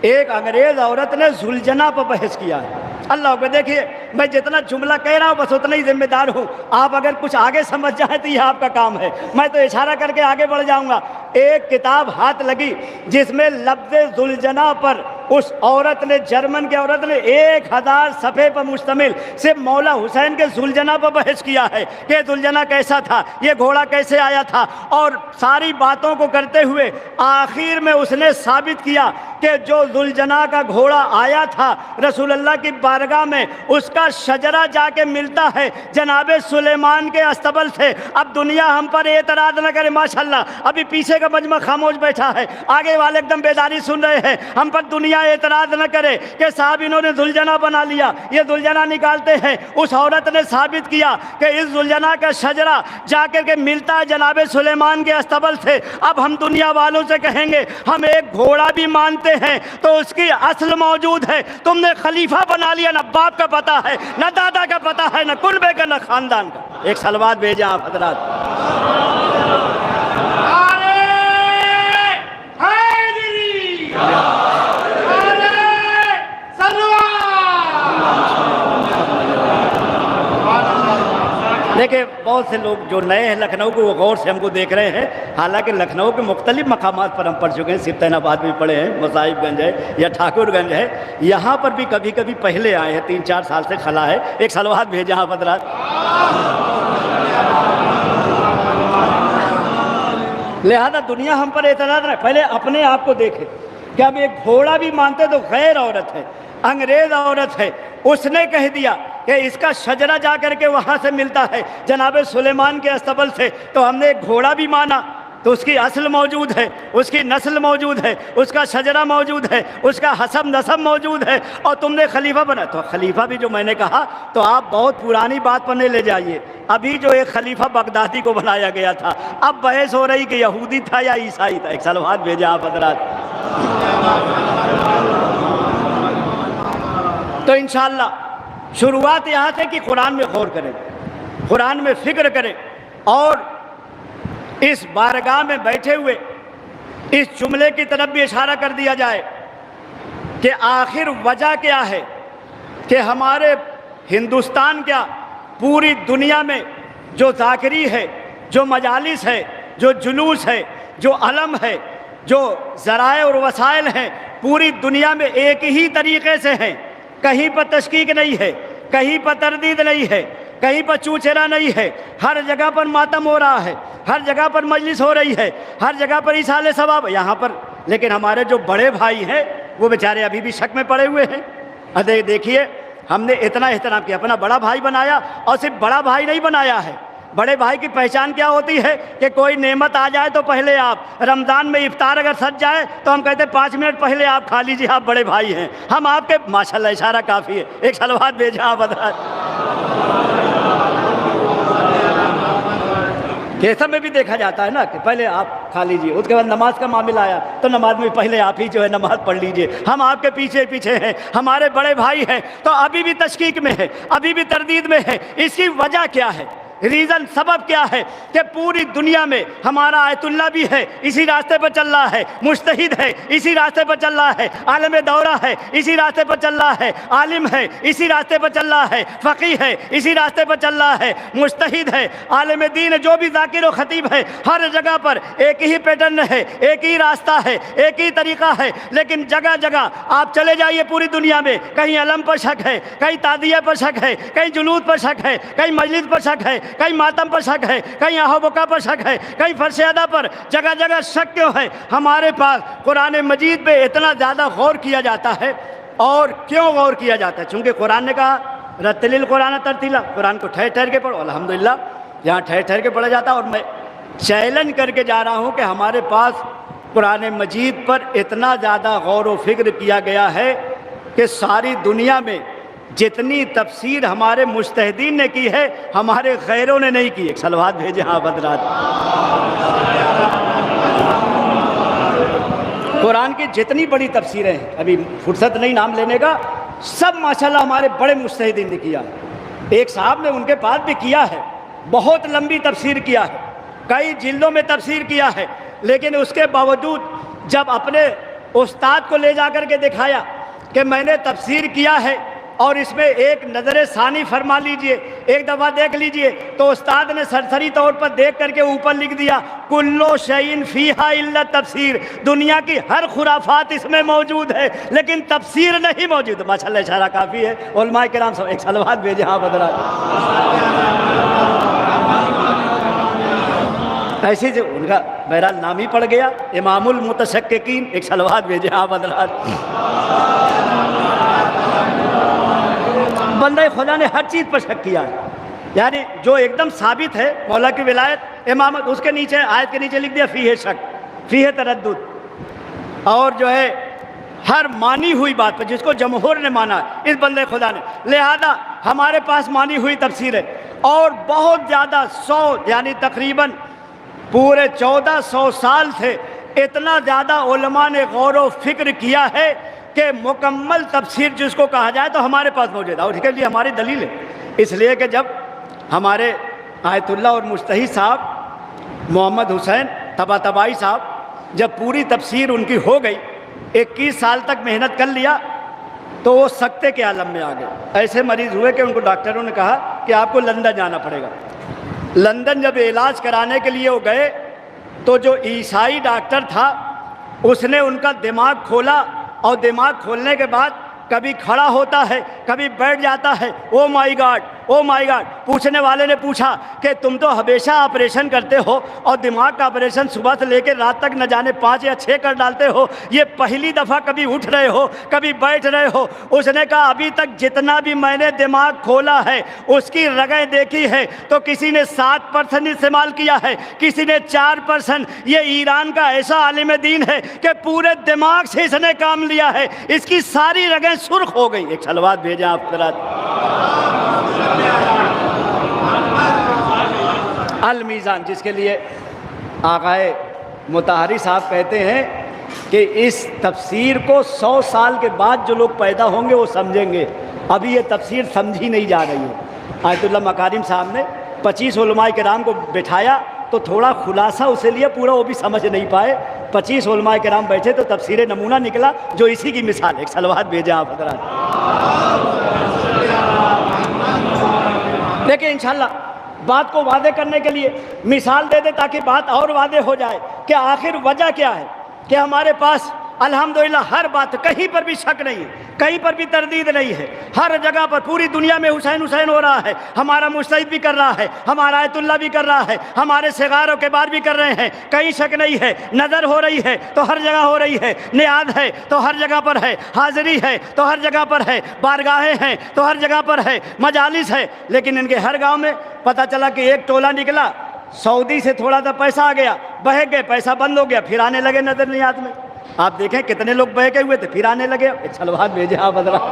ایک انگریز عورت نے ذوالجناح پر بحث کیا ہے۔ اللہ اکبر، دیکھیے میں جتنا جملہ کہہ رہا ہوں بس اتنا ہی ذمہ دار ہوں، آپ اگر کچھ آگے سمجھ جائیں تو یہ آپ کا کام ہے، میں تو اشارہ کر کے آگے بڑھ جاؤں گا۔ ایک کتاب ہاتھ لگی جس میں لفظ ذوالجناح پر اس عورت نے، جرمن کی عورت نے 1000 صفحے پر مشتمل صرف مولا حسین کے ذوالجناح پر بحث کیا ہے کہ ذوالجناح کیسا تھا، یہ گھوڑا کیسے آیا تھا، اور ساری باتوں کو کرتے ہوئے آخر میں اس نے ثابت کیا کہ جو ذوالجناح کا گھوڑا آیا تھا رسول اللہ کی بارگاہ میں، اس کا شجرہ جا کے ملتا ہے جناب سلیمان کے استبل سے۔ اب دنیا ہم پر اعتراض نہ کرے، ماشاءاللہ ابھی پیچھے کا مجمع خاموش بیٹھا ہے، آگے والے ایک دم بیداری سن رہے ہیں، ہم پر دنیا اعتراض نہ کرے کہ صاحب انہوں نے ذوالجناح بنا لیا، یہ ذوالجناح نکالتے ہیں۔ اس عورت نے ثابت کیا کہ اس ذوالجناح کا شجرہ جا کر کے ملتا ہے جناب سلیمان کے استبل سے۔ اب ہم دنیا والوں سے کہیں گے ہم ایک گھوڑا بھی مانتے ہیں تو اس کی اصل موجود ہے، تم نے خلیفہ بنا لیا، نہ باپ کا پتہ ہے، نہ دادا کا پتہ ہے، نہ کنبے کا، نہ خاندان کا۔ ایک صلوات بھیجیں آپ حضرات۔ دیکھیں بہت سے لوگ جو نئے ہیں لکھنؤ کو، وہ غور سے ہم کو دیکھ رہے ہیں، حالانکہ لکھنؤ کے مختلف مقامات پر ہم پڑھ چکے ہیں، سبطین آباد بھی پڑھے ہیں، مصاحب گنج ہے یا ٹھاکر گنج ہے، یہاں پر بھی کبھی کبھی پہلے آئے ہیں، 3-4 سال سے خلا ہے۔ ایک صلوات بھیجیں آپ حضرات۔ لہذا دنیا ہم پر اعتراض نہ، پہلے اپنے آپ کو دیکھے کہ اب ایک گھوڑا بھی مانتے تو غیر عورت ہے، انگریز عورت ہے، اس نے کہہ دیا کہ اس کا شجرہ جا کر کے وہاں سے ملتا ہے جناب سلیمان کے استبل سے، تو ہم نے ایک گھوڑا بھی مانا تو اس کی اصل موجود ہے، اس کی نسل موجود ہے، اس کا شجرہ موجود ہے، اس کا حسب نسب موجود ہے، اور تم نے خلیفہ بنا۔ تو خلیفہ بھی جو میں نے کہا تو آپ بہت پرانی بات پر نہیں لے جائیے، ابھی جو ایک خلیفہ بغدادی کو بنایا گیا تھا، اب بحث ہو رہی کہ یہودی تھا یا عیسائی تھا۔ ایک صلوات بھیجیں آپ حضرات۔ تو انشاءاللہ شروعات یہاں سے کہ قرآن میں غور کریں، قرآن میں فکر کریں، اور اس بارگاہ میں بیٹھے ہوئے اس جملے کی طرف بھی اشارہ کر دیا جائے کہ آخر وجہ کیا ہے کہ ہمارے ہندوستان کیا پوری دنیا میں جو ذاکری ہے، جو مجالس ہے، جو جلوس ہے، جو علم ہے، جو ذرائع اور وسائل ہیں، پوری دنیا میں ایک ہی طریقے سے ہیں، کہیں پر تشکیک نہیں ہے، کہیں پر تردید نہیں ہے، کہیں پر چوچرا نہیں ہے، ہر جگہ پر ماتم ہو رہا ہے، ہر جگہ پر مجلس ہو رہی ہے، ہر جگہ پر ایصال ثواب یہاں پر، لیکن ہمارے جو بڑے بھائی ہیں وہ بیچارے ابھی بھی شک میں پڑے ہوئے ہیں۔ دیکھیے ہم نے اتنا احترام کیا، اپنا بڑا بھائی بنایا، اور صرف بڑا بھائی نہیں بنایا ہے، بڑے بھائی کی پہچان کیا ہوتی ہے کہ کوئی نعمت آ جائے تو پہلے آپ، رمضان میں افطار اگر سج جائے تو ہم کہتے ہیں 5 منٹ پہلے آپ کھا لیجیے، آپ بڑے بھائی ہیں، ہم آپ کے، ماشاءاللہ اشارہ کافی ہے۔ ایک صلوات بھیجیں آپ حضرات۔ کیسا میں بھی دیکھا جاتا ہے نا کہ پہلے آپ کھا لیجئے، اس کے بعد نماز کا معاملہ آیا تو نماز میں پہلے آپ ہی جو ہے نماز پڑھ لیجئے، ہم آپ کے پیچھے پیچھے ہیں، ہمارے بڑے بھائی ہیں، تو ابھی بھی تشکیک میں ہے، ابھی بھی تردید میں ہے۔ اس کی وجہ کیا ہے؟ ریزن، سبب کیا ہے کہ پوری دنیا میں ہمارا آیت اللہ بھی ہے، اسی راستے پر چل رہا ہے، مجتہد ہے، اسی راستے پر چل رہا ہے، عالم دورہ ہے، اسی راستے پر چل رہا ہے، عالم ہے، اسی راستے پر چل رہا ہے، فقیہ ہے، اسی راستے پر چل رہا ہے، مجتہد ہے، عالم دین ہے، جو بھی ذاکر و خطیب ہے، ہر جگہ پر ایک ہی پیٹرن ہے، ایک ہی راستہ ہے، ایک ہی طریقہ ہے، لیکن جگہ جگہ آپ چلے جائیے پوری دنیا میں، کہیں علم پر شک ہے، کہیں تعدیہ پر شک ہے، کہیں جلود پر شک ہے، کہیں مجلس پر شک ہے، کہیں ماتم پر شک ہے، کہیں آہو بکا پر شک ہے، کہیں فرش ادا پر، جگہ جگہ شک کیوں ہے؟ ہمارے پاس قرآن مجید پہ اتنا زیادہ غور کیا جاتا ہے، اور کیوں غور کیا جاتا ہے؟ چونکہ قرآن نے کہا رتل القرآن ترتیلا، قرآن کو ٹھہر ٹھہر کے پڑھو، الحمدللہ یہاں ٹھہر ٹھہر کے پڑھا جاتا ہے، اور میں چیلنج کر کے جا رہا ہوں کہ ہمارے پاس قرآن مجید پر اتنا زیادہ غور و فکر کیا گیا ہے کہ ساری دنیا میں جتنی تفسیر ہمارے مجتہدین نے کی ہے ہمارے غیروں نے نہیں کی. ایک صلوات بھیجے ہاں حضرات. قرآن کی جتنی بڑی تفسیریں ہیں, ابھی فرصت نہیں نام لینے کا, سب ماشاءاللہ ہمارے بڑے مجتہدین نے کیا. ایک صاحب نے ان کے پاس بھی کیا ہے, بہت لمبی تفسیر کیا ہے, کئی جلدوں میں تفسیر کیا ہے, لیکن اس کے باوجود جب اپنے استاد کو لے جا کر کے دکھایا کہ میں نے تفسیر کیا ہے اور اس میں ایک نظر ثانی فرما لیجئے, ایک دفعہ دیکھ لیجئے, تو استاد نے سرسری طور پر دیکھ کر کے اوپر لکھ دیا کلو شیئن فیہا الا تفسیر, دنیا کی ہر خرافات اس میں موجود ہے لیکن تفسیر نہیں موجود. ماشاءاللہ اشارہ کافی ہے. علماء کرام سب ایک صلوات بھیجے ہاں حضرات. ایسے جو ان کا بہرحال نام ہی پڑ گیا امام المتشککین. ایک صلوات بھیجے ہاں حضرات. بندہ خدا نے ہر چیز پر شک کیا ہے, یعنی جو ایک دم ثابت ہے مولا کی ولایت امامت, اس کے نیچے آیت کے نیچے لکھ دیا فیہ شک, فیہ تردد, اور جو ہے ہر مانی ہوئی بات پر جس کو جمہور نے مانا ہے اس بندے خدا نے. لہذا ہمارے پاس مانی ہوئی تفسیر ہے اور بہت زیادہ 100 یعنی تقریباً پورے 1400 سال سے اتنا زیادہ علماء نے غور و فکر کیا ہے کہ مکمل تفسیر جس کو کہا جائے تو ہمارے پاس موجود ہے. اور اس کے لیے ہماری دلیل ہے, اس لیے کہ جب ہمارے آیت اللہ اور مجتہد صاحب محمد حسین طباطبائی صاحب جب پوری تفسیر ان کی ہو گئی, 21 سال تک محنت کر لیا, تو وہ سکتے کے عالم میں آ گئے. ایسے مریض ہوئے کہ ان کو ڈاکٹروں نے کہا کہ آپ کو لندن جانا پڑے گا. لندن جب علاج کرانے کے لیے وہ گئے تو جو عیسائی ڈاکٹر تھا اس نے ان کا دماغ کھولا, اور دماغ کھولنے کے بعد کبھی کھڑا ہوتا ہے کبھی بیٹھ جاتا ہے. او مائی گاڈ, او مائی گاڈ. پوچھنے والے نے پوچھا کہ تم تو ہمیشہ آپریشن کرتے ہو اور دماغ کا آپریشن صبح سے لے کے رات تک نہ جانے 5 یا 6 کر ڈالتے ہو, یہ پہلی دفعہ کبھی اٹھ رہے ہو کبھی بیٹھ رہے ہو؟ اس نے کہا ابھی تک جتنا بھی میں نے دماغ کھولا ہے اس کی رگیں دیکھی ہے تو کسی نے 7% استعمال کیا ہے, کسی نے 4%. یہ ایران کا ایسا عالم دین ہے کہ پورے دماغ سے اس نے کام لیا ہے, اس کی ساری رگیں سرخ ہو گئی. ایک صلوات بھیجیں آپ حضرات. المیزان, جس کے لیے آقائے مطہری صاحب کہتے ہیں کہ اس تفسیر کو 100 سال کے بعد جو لوگ پیدا ہوں گے وہ سمجھیں گے, ابھی یہ تفسیر سمجھی نہیں جا رہی ہے. آیت اللہ مکارم صاحب نے 25 علماء کرام کو بٹھایا تو تھوڑا خلاصہ اسے لیا, پورا وہ بھی سمجھ نہیں پائے. 25 علماء کرام بیٹھے تو تفسیر نمونہ نکلا جو اسی کی مثال ہے. ایک صلوات بھیجیں آپ حضرات. دیکھیں انشاءاللہ بات کو واضح کرنے کے لیے مثال دے دے تاکہ بات اور واضح ہو جائے کہ آخر وجہ کیا ہے کہ ہمارے پاس الحمدللہ ہر بات, کہیں پر بھی شک نہیں ہے, کہیں پر بھی تردید نہیں ہے. ہر جگہ پر پوری دنیا میں حسین حسین ہو رہا ہے. ہمارا مجتہد بھی کر رہا ہے, ہمارا آیت اللہ بھی کر رہا ہے, ہمارے صغار و کبار بھی کر رہے ہیں. کہیں شک نہیں ہے. نظر ہو رہی ہے تو ہر جگہ ہو رہی ہے, نیاز ہے تو ہر جگہ پر ہے, حاضری ہے تو ہر جگہ پر ہے, بارگاہیں ہیں تو ہر جگہ پر ہے, مجالس ہے. لیکن ان کے ہر گاؤں میں پتہ چلا کہ ایک ٹولہ نکلا, سعودی سے تھوڑا سا پیسہ آ گیا, بہک گئے, پیسہ بند ہو گیا, پھر آنے لگے نظر نیاز میں. آپ دیکھیں کتنے لوگ بہکے ہوئے تھے پھر آنے لگے. ایک صلوات بھیجیں آپ حضرات.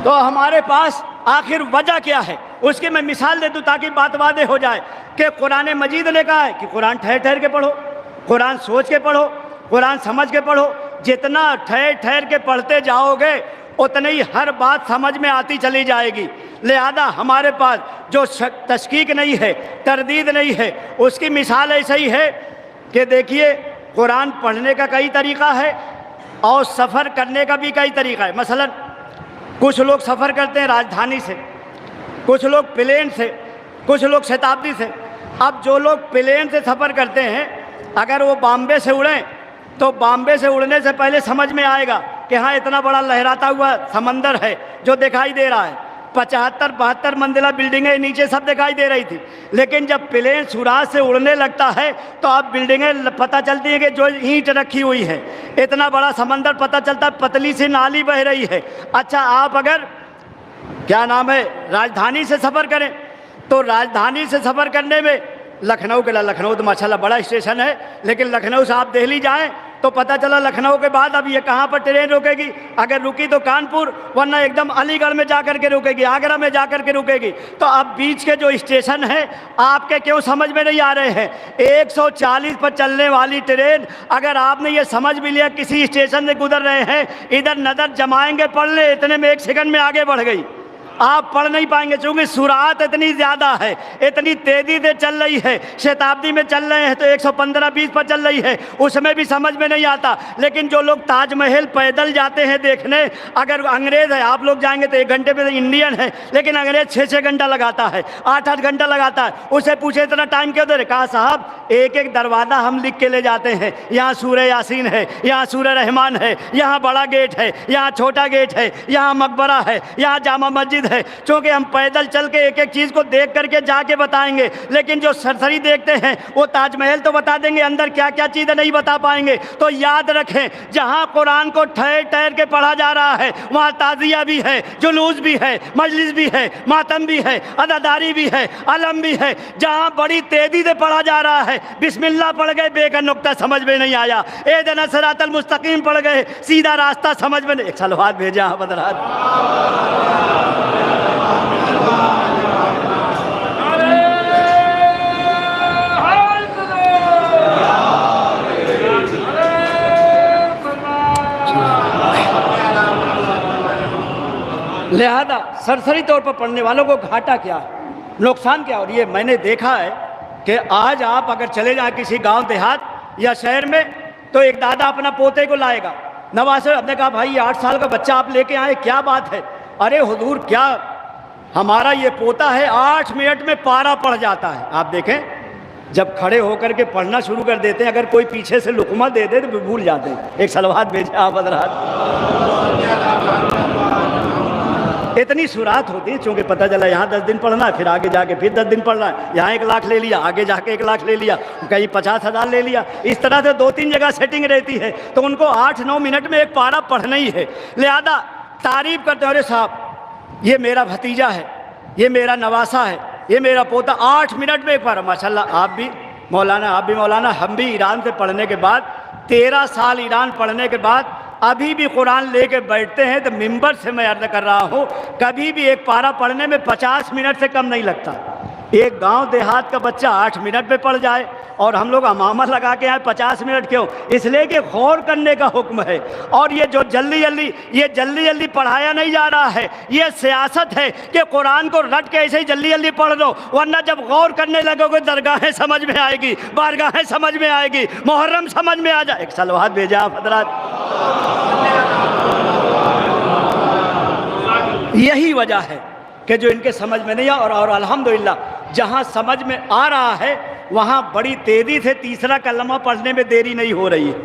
تو ہمارے پاس آخر وجہ کیا ہے اس کی میں مثال دے دوں تاکہ بات واضح ہو جائے کہ قرآن مجید نے کہا ہے کہ قرآن ٹھہر ٹھہر کے پڑھو, قرآن سوچ کے پڑھو, قرآن سمجھ کے پڑھو. جتنا ٹھہر ٹھہر کے پڑھتے جاؤ گے اتنی ہی ہر بات سمجھ میں آتی چلی جائے گی. لہذا ہمارے پاس جو تشکیک نہیں ہے, تردید نہیں ہے, اس کی مثال ایسا ہی ہے کہ دیکھیے قرآن پڑھنے کا کئی طریقہ ہے اور سفر کرنے کا بھی کئی طریقہ ہے. مثلا کچھ لوگ سفر کرتے ہیں راجدھانی سے, کچھ لوگ پلین سے, کچھ لوگ شتابدی سے. اب جو لوگ پلین سے سفر کرتے ہیں اگر وہ بامبے سے اڑیں تو بامبے سے اڑنے سے پہلے سمجھ میں آئے گا کہ ہاں اتنا بڑا لہراتا ہوا سمندر ہے جو دکھائی دے رہا ہے, 75-72 منزلہ بلڈنگیں نیچے سب دکھائی دے رہی تھی. لیکن جب پلین سوراخ سے اڑنے لگتا ہے تو اب بلڈنگیں پتہ چلتی ہیں کہ جو اینٹ رکھی ہوئی ہے, اتنا بڑا سمندر پتہ چلتا ہے, پتلی سی نالی بہ رہی ہے. اچھا آپ اگر کیا نام ہے راجدھانی سے سفر کریں تو راجدھانی سے سفر کرنے میں لکھنؤ تو ماشاءاللہ بڑا اسٹیشن ہے, لیکن لکھنؤ سے آپ دہلی جائیں تو پتہ چلا لکھنؤ کے بعد اب یہ کہاں پر ٹرین رکے گی، اگر رکی تو کانپور، ورنہ ایک دم علی گڑھ میں جا کر کے رکے گی، آگرہ میں جا کر کے رکے گی۔ تو اب بیچ کے جو اسٹیشن ہیں آپ کے کیوں سمجھ میں نہیں آ رہے ہیں؟ 140 پر چلنے والی ٹرین اگر آپ نے یہ سمجھ بھی لیا کسی اسٹیشن سے گزر رہے ہیں، ادھر نظر جمائیں گے پڑھ لیں، اتنے میں 1 سیکنڈ میں آگے بڑھ گئی، آپ پڑھ نہیں پائیں گے، چونکہ سرعت اتنی زیادہ ہے، اتنی تیزی سے چل رہی ہے۔ شتابدی میں چل رہے ہیں تو 115-20 پر چل رہی ہے، اس میں بھی سمجھ میں نہیں آتا۔ لیکن جو لوگ تاج محل پیدل جاتے ہیں دیکھنے، اگر انگریز ہے، آپ لوگ جائیں گے تو 1 گھنٹے میں انڈین ہے، لیکن انگریز 6-6 گھنٹہ لگاتا ہے، 8-8 گھنٹہ لگاتا ہے۔ اسے پوچھے اتنا ٹائم کیوں دے رہے؟ کہا صاحب ایک ایک دروازہ ہم لکھ کے لے جاتے ہیں، یہاں سورہ یاسین ہے، یہاں سورہ رحمان ہے، یہاں بڑا گیٹ ہے، یہاں چھوٹا گیٹ ہے، یہاں مقبرہ ہے، یہاں جامع مسجد ہے، چونکہ ہم پیدل چل کے ایک ایک چیز کو دیکھ کر کے جا کے بتائیں گے۔ لیکن جو سرسری دیکھتے ہیں وہ تاج محل تو بتا دیں گے، اندر کیا کیا چیزیں نہیں بتا پائیں گے۔ تو یاد رکھیں، جہاں قرآن کو ٹھہر ٹھہر کے پڑھا جا رہا ہے وہاں تعزیہ بھی ہے، جلوس بھی ہے، مجلس بھی ہے، ماتم بھی ہے، عزاداری بھی ہے، علم بھی ہے۔ جہاں بڑی تیزی سے پڑھا جا رہا ہے، بسم اللہ پڑھ گئے، بے کا نقطہ سمجھ میں نہیں آیا، اہدنا الصراط المستقیم پڑھ گئے، سیدھا راستہ سمجھ میں نہیں۔ ایک صلوات بھیجا حضرات۔ لہذا سرسری طور پر پڑھنے والوں کو گھاٹا کیا ہے، نقصان کیا؟ اور یہ میں نے دیکھا ہے کہ آج آپ اگر چلے جائیں کسی گاؤں دیہات یا شہر میں تو ایک دادا اپنا پوتے کو لائے گا، نواسے ہم نے کہا بھائی یہ 8 سال کا بچہ آپ لے کے آئے، کیا بات ہے؟ ارے حضور کیا ہمارا یہ پوتا ہے 8 منٹ میں پارا پڑھ جاتا ہے۔ آپ دیکھیں جب کھڑے ہو کر کے پڑھنا شروع کر دیتے ہیں، اگر کوئی پیچھے سے لقمہ دے دے تو بھول جاتے ہیں۔ ایک صلوات بھیجے آپ حضرات۔ اتنی سرعت ہوتی ہے، چونکہ پتہ چلا یہاں 10 دن پڑھنا ہے، پھر آگے جا کے پھر 10 دن پڑھنا ہے، یہاں 1 لاکھ لے لیا، آگے جا کے 1 لاکھ لے لیا، کہیں 50,000 لے لیا، اس طرح سے 2-3 جگہ سیٹنگ رہتی ہے، تو ان کو 8-9 منٹ میں ایک پارا پڑھنا ہی ہے۔ لہذا تعریف کرتے ہیں، ارے صاحب یہ میرا بھتیجا ہے، یہ میرا نواسا ہے، یہ میرا پوتا 8 منٹ میں ایک پارا۔ ماشاءاللہ آپ بھی مولانا، ہم بھی ایران سے پڑھنے کے بعد 13 سال ایران پڑھنے کے بعد ابھی بھی قرآن لے کے بیٹھتے ہیں تو ممبر سے میں عرض کر رہا ہوں، کبھی بھی ایک پارا پڑھنے میں 50 منٹ سے کم نہیں لگتا۔ ایک گاؤں دیہات کا بچہ 8 منٹ میں پڑھ جائے اور ہم لوگ امامہ لگا کے آئے 50 منٹ کیوں؟ اس لیے کہ غور کرنے کا حکم ہے۔ اور یہ جو جلدی پڑھایا نہیں جا رہا ہے، یہ سیاست ہے کہ قرآن کو رٹ کے ایسے ہی جلدی پڑھ دو، ورنہ جب غور کرنے لگو گے درگاہیں سمجھ میں آئے گی، بارگاہیں سمجھ میں آئے گی، محرم سمجھ میں آ جائے۔ ایک صلوات بھیجا آپ حضرات۔ یہی وجہ ہے کہ جو ان کے سمجھ میں نہیں آیا، اور الحمدللہ جہاں سمجھ میں آ رہا ہے وہاں بڑی تیزی سے تیسرا کلمہ پڑھنے میں دیری نہیں ہو رہی ہے۔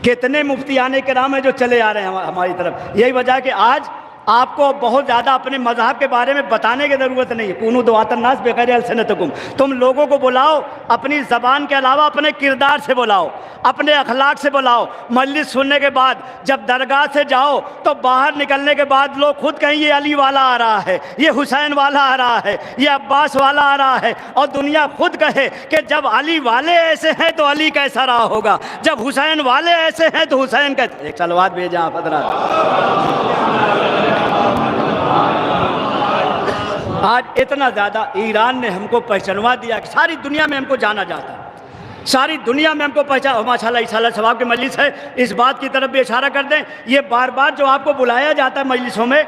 کتنے مفتیان کرام ہیں جو چلے آ رہے ہیں ہماری طرف۔ یہی وجہ ہے کہ آج آپ کو بہت زیادہ اپنے مذہب کے بارے میں بتانے کی ضرورت نہیں ہے۔ کونوا دعاة الناس بغیر السنتکم، تم لوگوں کو بلاؤ اپنی زبان کے علاوہ اپنے کردار سے بلاؤ، اپنے اخلاق سے بلاؤ۔ مجلس سننے کے بعد جب درگاہ سے جاؤ تو باہر نکلنے کے بعد لوگ خود کہیں یہ علی والا آ رہا ہے، یہ حسین والا آ رہا ہے، یہ عباس والا آ رہا ہے، اور دنیا خود کہے کہ جب علی والے ایسے ہیں تو علی کیسا رہا ہوگا، جب حسین والے ایسے ہیں تو حسین کیسے۔ ایک صلوات بھیجا آپ حضرات۔ آج اتنا زیادہ ایران نے ہم کو پہچانوا دیا کہ ساری دنیا میں ہم کو جانا جاتا ہے، ساری دنیا میں ہم کو پہچان۔ ماشاءاللہ انشاءاللہ ثواب کی مجلس ہے، اس بات کی طرف بھی اشارہ کر دیں، یہ بار بار جو آپ کو بلایا جاتا ہے مجلسوں میں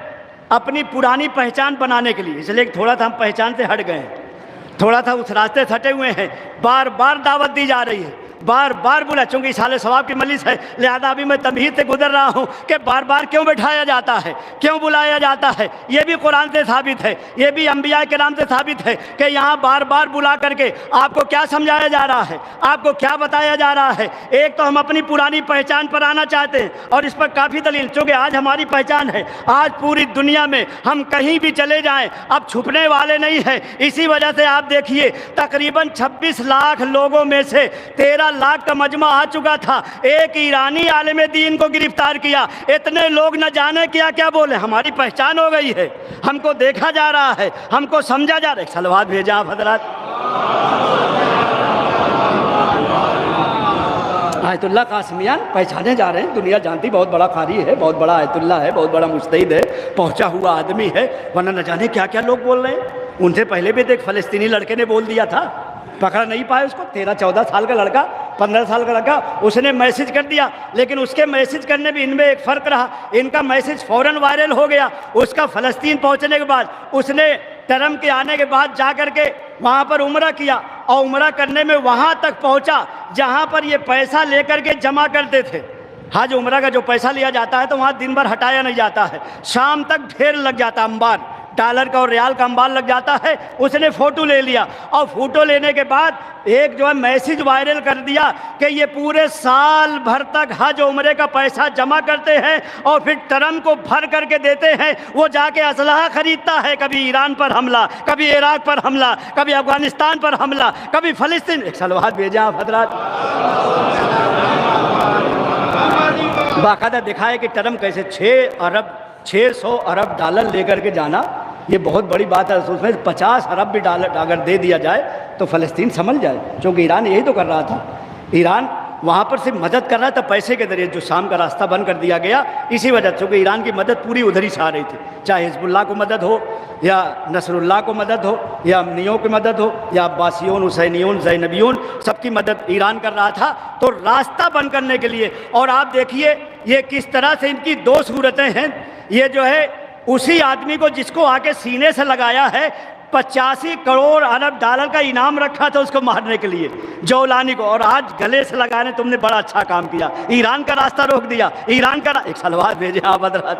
اپنی پرانی پہچان بنانے کے لیے، اس لیے تھوڑا سا ہم پہچان سے ہٹ گئے ہیں، تھوڑا سا اس راستے سے ہٹے ہوئے ہیں، بار بار دعوت دی جا رہی ہے، بار بار بولا، چونکہ اصحال ثواب کی مجلس ہے لہذا ابھی میں تمہید سے گزر رہا ہوں کہ بار بار کیوں بٹھایا جاتا ہے، کیوں بلایا جاتا ہے۔ یہ بھی قرآن سے ثابت ہے، یہ بھی انبیاء کرام سے ثابت ہے کہ یہاں بار بار بلا کر کے آپ کو کیا سمجھایا جا رہا ہے، آپ کو کیا بتایا جا رہا ہے۔ ایک تو ہم اپنی پرانی پہچان پر آنا چاہتے ہیں، اور اس پر کافی دلیل، چونکہ آج ہماری پہچان ہے، آج پوری دنیا میں ہم کہیں بھی چلے جائیں اب چھپنے والے نہیں ہیں۔ اسی وجہ سے آپ دیکھیے تقریباً 26 لاکھ لوگوں میں سے 13 لاکھ کا مجمع آ چکا تھا، ایک ایرانی عالم دین کو گرفتار کیا، اتنے لوگ نہ جانے کیا کیا بولے۔ ہماری پہچان ہو گئی ہے، ہم کو دیکھا جا رہا ہے، ہم کو سمجھا جا رہا ہے۔ صلوات بھیجا آپ حضرات۔ آیت اللہ قاسمیان پہچانے جا رہے ہیں، دنیا جانتی بہت بڑا قاری ہے، بہت بڑا آیت اللہ ہے، بہت بڑا مجتہد ہے، پہنچا ہوا آدمی ہے، ورنہ نہ جانے کیا کیا لوگ بول رہے ہیں۔ ان سے پہلے بھی تو ایک فلسطینی لڑکے نے بول دیا تھا، پکڑ نہیں پائے اس کو، 13-14 سال کا لڑکا، 15 سال کا لڑکا، اس نے میسج کر دیا، لیکن اس کے میسج کرنے بھی ان میں ایک فرق رہا، ان کا میسج فوراً وائرل ہو گیا۔ اس کا فلسطین پہنچنے کے بعد اس نے ٹرمپ کے آنے کے بعد جا کر کے وہاں پر عمرہ کیا، اور عمرہ کرنے میں وہاں تک پہنچا جہاں پر یہ پیسہ لے کر کے جمع کرتے تھے۔ حج عمرہ کا جو پیسہ لیا جاتا ہے تو وہاں دن بھر ہٹایا نہیں جاتا ہے، شام تک ڈھیر لگ جاتا، انبار ڈالر کا اور ریال کا انبار لگ جاتا ہے۔ اس نے فوٹو لے لیا، اور فوٹو لینے کے بعد ایک جو ہے میسج وائرل کر دیا کہ یہ پورے سال بھر تک حج عمرے کا پیسہ جمع کرتے ہیں اور پھر ٹرمپ کو بھر کر کے دیتے ہیں، وہ جا کے اسلحہ خریدتا ہے، کبھی ایران پر حملہ، کبھی عراق پر حملہ، کبھی افغانستان پر حملہ، کبھی فلسطین۔ ایک سلوات بھیجیں آپ حضرات۔ باقاعدہ دکھائے کہ ٹرمپ کیسے 600 ارب ڈالر لے کر کے جانا، یہ بہت بڑی بات ہے۔ اس میں 50 ارب بھی ڈالر اگر دے دیا جائے تو فلسطین سنبھل جائے، چونکہ ایران یہی تو کر رہا تھا، ایران وہاں پر صرف مدد کر رہا تھا پیسے کے ذریعے، جو شام کا راستہ بند کر دیا گیا اسی وجہ سے، چونکہ ایران کی مدد پوری ادھر ہی سے آ رہی تھی، چاہے حزب اللہ کو مدد ہو یا نصر اللہ کو مدد ہو یا امنیوں کی مدد ہو یا عباسیون، حسینیون، زینبیون، سب کی مدد ایران کر رہا تھا، تو راستہ بند کرنے کے لیے۔ اور آپ دیکھیے یہ کس طرح سے ان کی دو صورتیں ہیں، یہ جو ہے اسی آدمی کو جس کو آ کے سینے سے لگایا ہے، 85 کروڑ ارب ڈالر کا انعام رکھا تھا اس کو مارنے کے لیے، جولانی کو، اور آج گلے سے لگانے تم نے بڑا اچھا کام کیا، ایران کا راستہ روک دیا، ایران کا ایک سلوات بھیجے آپ حضرات۔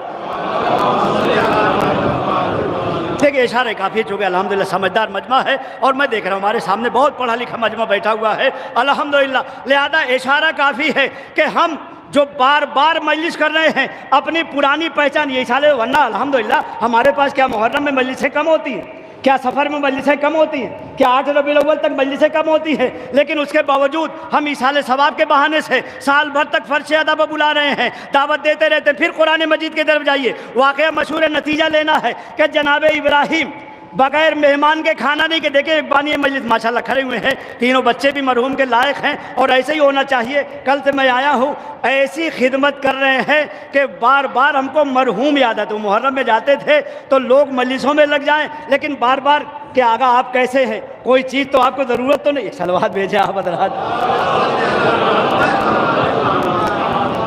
دیکھیں اشارہ کافی ہے، چونکہ الحمدللہ سمجھدار مجمع ہے، اور میں دیکھ رہا ہوں ہمارے سامنے بہت پڑھا لکھا مجمع بیٹھا ہوا ہے الحمدللہ، لہذا اشارہ کافی ہے کہ ہم جو بار بار مجلس کر رہے ہیں اپنی پرانی پہچان یہ سالے، ورنہ الحمدللہ ہمارے پاس کیا محرم میں مجلسیں کم ہوتی ہیں، کیا سفر میں مجلسیں کم ہوتی ہیں، کیا 8 ربیع الاول تک مجلسیں کم ہوتی ہیں، لیکن اس کے باوجود ہم ایصال ثواب کے بہانے سے سال بھر تک فرش ادا پر بلا رہے ہیں، دعوت دیتے رہتے ہیں۔ پھر قرآن مجید کی طرف جائیے، واقعہ مشہور نتیجہ لینا ہے کہ جناب ابراہیم بغیر مہمان کے کھانا نہیں، کہ دیکھیں بانی مجلس ماشاءاللہ کھڑے ہوئے ہیں، تینوں بچے بھی مرحوم کے لائق ہیں، اور ایسے ہی ہونا چاہیے۔ کل سے میں آیا ہوں، ایسی خدمت کر رہے ہیں کہ بار بار ہم کو مرحوم یاد آتا ہے۔ محرم میں جاتے تھے تو لوگ مجلسوں میں لگ جائیں، لیکن بار بار کہ آگا آپ کیسے ہیں، کوئی چیز تو آپ کو ضرورت تو نہیں، سلوات بھیجیں آپ حضرات۔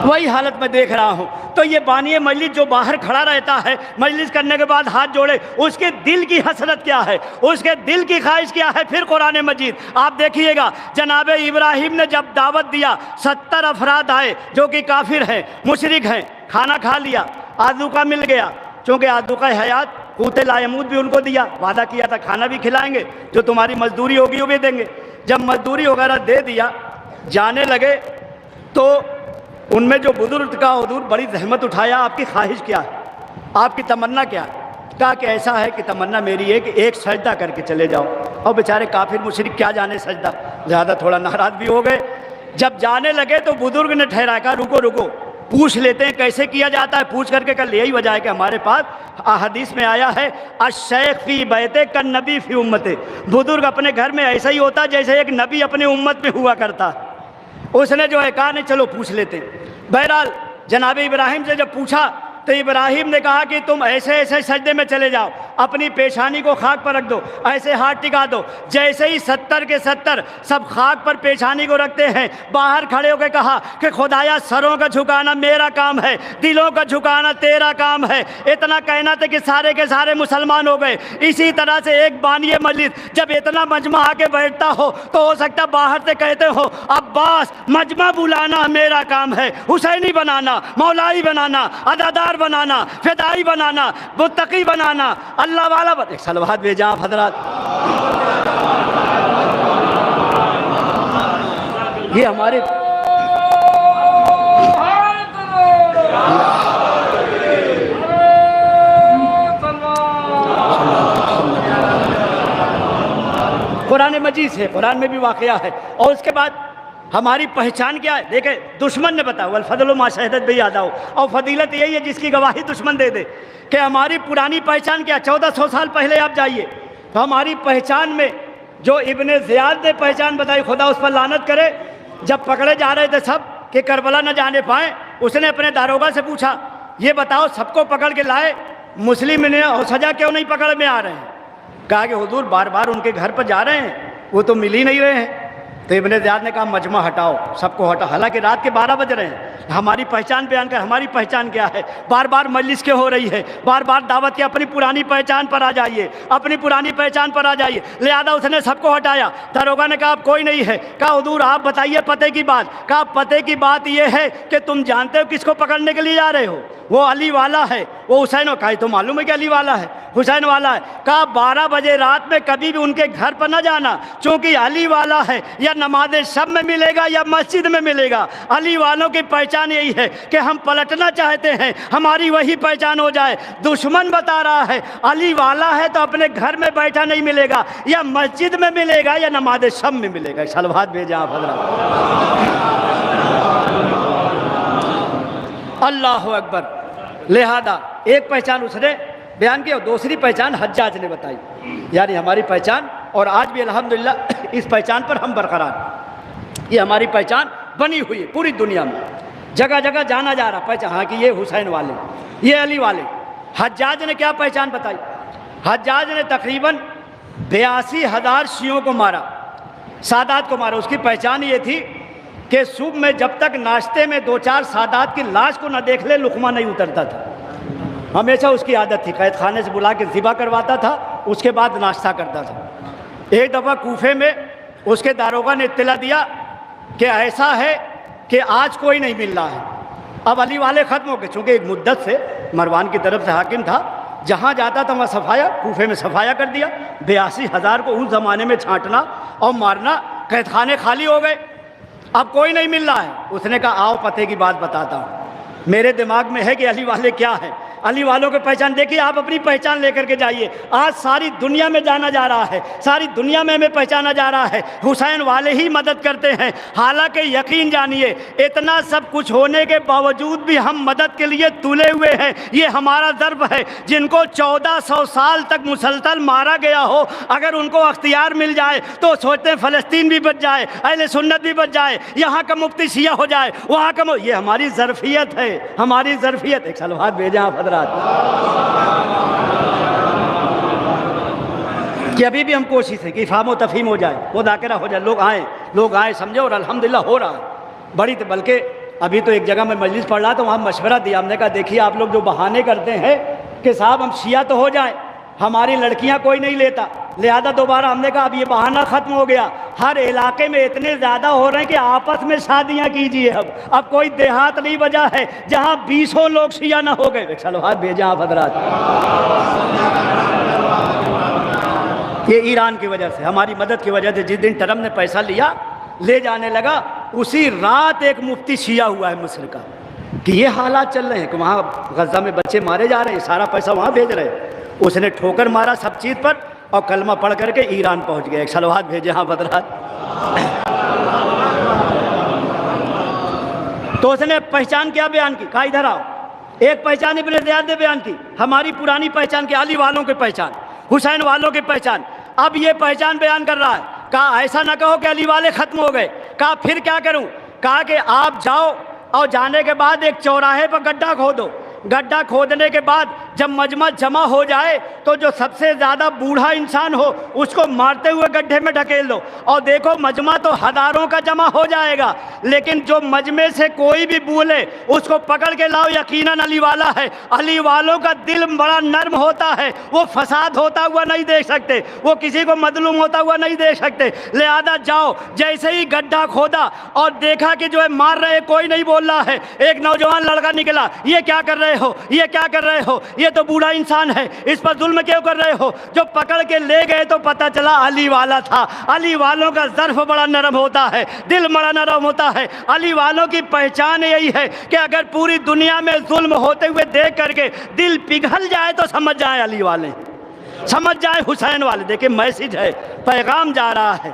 وہی حالت میں دیکھ رہا ہوں، تو یہ بانی مجلس جو باہر کھڑا رہتا ہے مجلس کرنے کے بعد ہاتھ جوڑے، اس کے دل کی حسرت کیا ہے، اس کے دل کی خواہش کیا ہے۔ پھر قرآن مجید آپ دیکھیے گا، جناب ابراہیم نے جب دعوت دیا 70 افراد آئے جو کہ کافر ہیں، مشرک ہیں، کھانا کھا لیا، آذوقہ مل گیا، چونکہ آذوقہ حیات قوت لا یموت بھی ان کو دیا، وعدہ کیا تھا کھانا بھی کھلائیں گے، جو تمہاری مزدوری ہوگی وہ بھی دیں گے۔ جب مزدوری وغیرہ دے دیا، جانے لگے تو ان میں جو بزرگ کا حضور بڑی زحمت اٹھایا، آپ کی خواہش کیا ہے، آپ کی تمنا کیا ہے؟ کہا کہ ایسا ہے کہ تمنا میری ہے کہ ایک سجدہ کر کے چلے جاؤ۔ اور بیچارے کافر مشرک کیا جانے سجدہ، زیادہ تھوڑا ناراض بھی ہو گئے۔ جب جانے لگے تو بزرگ نے ٹھہرایا، کہا رکو رکو، پوچھ لیتے ہیں کیسے کیا جاتا ہے، پوچھ کر کے کل یہی وجہ ہے کہ ہمارے پاس حدیث میں آیا ہے الشیخ فی بیتے کالنبی فی امتے، بزرگ اپنے گھر میں ایسا ہی ہوتا جیسے ایک نبی اپنے امت میں ہوا کرتا۔ اس نے جو ہے کہا نہیں چلو پوچھ لیتے۔ بہرحال جناب ابراہیم سے جب پوچھا تو ابراہیم نے کہا کہ تم ایسے ایسے سجدے میں چلے جاؤ، اپنی پیشانی کو خاک پر رکھ دو، ایسے ہاتھ ٹکا دو۔ جیسے ہی 70 کے 70 سب خاک پر پیشانی کو رکھتے ہیں، باہر کھڑے ہو کے کہا کہ خدایا سروں کا جھکانا میرا کام ہے، دلوں کا جھکانا تیرا کام ہے۔ اتنا کہنا تھا کہ سارے کے سارے مسلمان ہو گئے۔ اسی طرح سے ایک بانی مجلس جب اتنا مجمع آ کے بیٹھتا ہو تو ہو سکتا باہر سے کہتے ہو عباس مجمع بلانا میرا کام ہے، حسینی بنانا، مولائی بنانا، عزادار بنانا، فدائی بنانا، متقی بنانا، اللہ والا ایک سلوات بھیجا آپ حضرات۔ یہ ہمارے قرآن مجید سے، قرآن میں بھی واقعہ ہے۔ اور اس کے بعد ہماری پہچان کیا ہے؟ دیکھیں دشمن نے بتایا والفضل ما شہدت به اعداؤ، اور فضیلت یہی ہے جس کی گواہی دشمن دے دے کہ ہماری پرانی پہچان کیا۔ 1400 سال پہلے آپ جائیے تو ہماری پہچان میں جو ابن زیاد نے پہچان بتائی، خدا اس پر لعنت کرے، جب پکڑے جا رہے تھے سب کہ کربلا نہ جانے پائیں، اس نے اپنے داروغہ سے پوچھا یہ بتاؤ سب کو پکڑ کے لائے، مسلم نے سجا کیوں نہیں پکڑ میں آ رہے ہیں؟ کہا کہ حضور بار بار ان کے گھر پر جا رہے ہیں، وہ تو مل ہی نہیں رہے ہیں۔ تو ابن زیاد نے کہا مجمع ہٹاؤ، سب کو ہٹا، حالانکہ رات کے 12 بج رہے ہیں، ہماری پہچان بیان کر، ہماری پہچان کیا ہے؟ بار بار مجلس کے ہو رہی ہے، بار بار دعوت کی، اپنی پرانی پہچان پر آ جائیے، اپنی پرانی پہچان پر آ جائیے۔ لہذا اس نے سب کو ہٹایا۔ داروغہ نے کہا اب کوئی نہیں ہے۔ کہا حضور آپ بتائیے پتے کی بات۔ کہا پتے کی بات یہ ہے کہ تم جانتے ہو کس کو پکڑنے کے لیے جا رہے ہو؟ وہ علی والا ہے، وہ حسین۔ کا تو معلوم ہے کہ علی والا ہے، حسین والا ہے۔ کہا 12 بجے رات میں کبھی بھی ان کے گھر پر نہ جانا، چونکہ علی والا ہے، یا نماز شب میں ملے گا یا مسجد میں ملے گا۔ علی والوں کی پہچان یہی ہے کہ ہم پلٹنا چاہتے ہیں، ہماری وہی پہچان ہو جائے۔ دشمن بتا رہا ہے علی والا ہے تو اپنے گھر میں بیٹھا نہیں ملے گا، یا مسجد میں ملے گا یا نماز شب میں ملے گا۔ صلوات بھیجیں آپ حضرات۔ اللہ اکبر۔ لہذا ایک پہچان اس نے بیان کی اور دوسری پہچان حجاج نے بتائی، یعنی ہماری پہچان، اور آج بھی الحمدللہ اس پہچان پر ہم برقرار ہیں۔ یہ ہماری پہچان بنی ہوئی ہے پوری دنیا میں، جگہ جگہ جانا جا رہا پہچان، ہاں کہ یہ حسین والے، یہ علی والے۔ حجاج نے کیا پہچان بتائی؟ حجاج نے تقریباً 82,000 شیعوں کو مارا، سادات کو مارا۔ اس کی پہچان یہ تھی کہ صبح میں جب تک ناشتے میں 2-4 سادات کی لاش کو نہ دیکھ لے لقمہ نہیں اترتا تھا۔ ہمیشہ اس کی عادت تھی، قید خانے سے بلا کے ذبح کرواتا تھا، اس کے بعد ناشتہ کرتا تھا۔ ایک دفعہ کوفے میں اس کے داروغہ نے اطلاع دیا کہ ایسا ہے کہ آج کوئی نہیں مل رہا ہے۔ اب علی والے ختم ہو گئے، چونکہ ایک مدت سے مروان کی طرف سے حاکم تھا، جہاں جاتا تھا وہاں صفایا، کوفے میں صفایا کر دیا۔ 82,000 کو اس زمانے میں چھانٹنا اور مارنا، قید خانے خالی ہو گئے، اب کوئی نہیں مل رہا ہے۔ اس نے کہا آؤ پتے کی بات بتاتا ہوں، میرے دماغ میں ہے کہ علی والے کیا ہیں۔ علی والوں کی پہچان دیکھیے، آپ اپنی پہچان لے کر کے جائیے۔ آج ساری دنیا میں جانا جا رہا ہے، ساری دنیا میں ہمیں پہچانا جا رہا ہے، حسین والے ہی مدد کرتے ہیں۔ حالانکہ یقین جانیے اتنا سب کچھ ہونے کے باوجود بھی ہم مدد کے لیے تلے ہوئے ہیں۔ یہ ہمارا ضرب ہے۔ جن کو 1400 سال تک مسلسل مارا گیا ہو، اگر ان کو اختیار مل جائے تو سوچتے ہیں فلسطین بھی بچ جائے، اہل سنت بھی بچ جائے، یہاں کا مفتی شیعہ ہو جائے، وہاں کا یہ ہماری ظرفیت ہے، ہماری ظرفیت۔ ایک صلوات بھیجیں آپ حضرات کہ ابھی بھی ہم کوشش ہے کہ افہام و تفہیم ہو جائے، مذاکرہ ہو جائے، لوگ آئے سمجھے، اور الحمدللہ ہو رہا ہے بڑی۔ بلکہ ابھی تو ایک جگہ میں مجلس پڑھ رہا تھا، وہاں مشورہ دیا، ہم نے کہا دیکھیے آپ لوگ جو بہانے کرتے ہیں کہ صاحب ہم شیعہ تو ہو جائیں، ہماری لڑکیاں کوئی نہیں لیتا، لہذا دوبارہ ہم نے کہا اب یہ بہانہ ختم ہو گیا۔ ہر علاقے میں اتنے زیادہ ہو رہے ہیں کہ آپس میں شادیاں کیجیے۔ اب کوئی دیہات نہیں بجا ہے جہاں 20 لوگ شیعہ نہ ہو گئے۔ صلوات بھیجیں آپ حضرات۔ یہ ایران کی وجہ سے، ہماری مدد کی وجہ سے، جس دن ٹرمپ نے پیسہ لیا لے جانے لگا، اسی رات ایک مفتی شیعہ ہوا ہے مصر کا، کہ یہ حالات چل رہے ہیں کہ وہاں غزہ میں بچے مارے جا رہے ہیں، سارا پیسہ وہاں بھیج رہے ہیں۔ اس نے ٹھوکر مارا سب چیز پر اور کلمہ پڑھ کر کے ایران پہنچ گئے۔ ایک صلوات بھیجے ہاں حضرات۔ تو اس نے پہچان کیا بیان کی؟ کہا ادھر آؤ۔ ایک پہچان ابن زیاد نے بیان کی، ہماری پرانی پہچان کی، علی والوں کی پہچان، حسین والوں کی پہچان۔ اب یہ پہچان بیان کر رہا ہے۔ کہا ایسا نہ کہو کہ علی والے ختم ہو گئے۔ کہا پھر کیا کروں؟ کہا کہ آپ جاؤ اور جانے کے بعد ایک چوراہے پر گڈھا کھودو، گڈھا کھودنے کے بعد جب مجمع جمع ہو جائے تو جو سب سے زیادہ بوڑھا انسان ہو اس کو مارتے ہوئے گڈھے میں ڈھکیل دو، اور دیکھو مجمع تو ہزاروں کا جمع ہو جائے گا، لیکن جو مجمع سے کوئی بھی بولے اس کو پکڑ کے لاؤ، یقیناً علی والا ہے۔ علی والوں کا دل بڑا نرم ہوتا ہے، وہ فساد ہوتا ہوا نہیں دیکھ سکتے، وہ کسی کو مظلوم ہوتا ہوا نہیں دیکھ سکتے۔ لہذا جاؤ، جیسے ہی گڈھا کھودا اور دیکھا کہ جو ہے مار رہے کوئی نہیں بول رہا ہے، ایک نوجوان لڑکا نکلا، یہ کیا کر رہے ہو، یہ کیا کر رہے ہو، یہ تو بوڑھا انسان ہے، اس پر ظلم کیوں کر رہے ہو؟ جو پکڑ کے لے گئے تو پتہ چلا علی والا تھا۔ علی والوں کا ظرف بڑا نرم ہوتا ہے، دل بڑا نرم ہوتا ہے۔ علی والوں کی پہچان یہی ہے کہ اگر پوری دنیا میں ظلم ہوتے ہوئے دیکھ کر کے دل پگھل جائے تو سمجھ جائیں علی والے، سمجھ جائیں حسین والے۔ دیکھیں میسج ہے، پیغام جا رہا ہے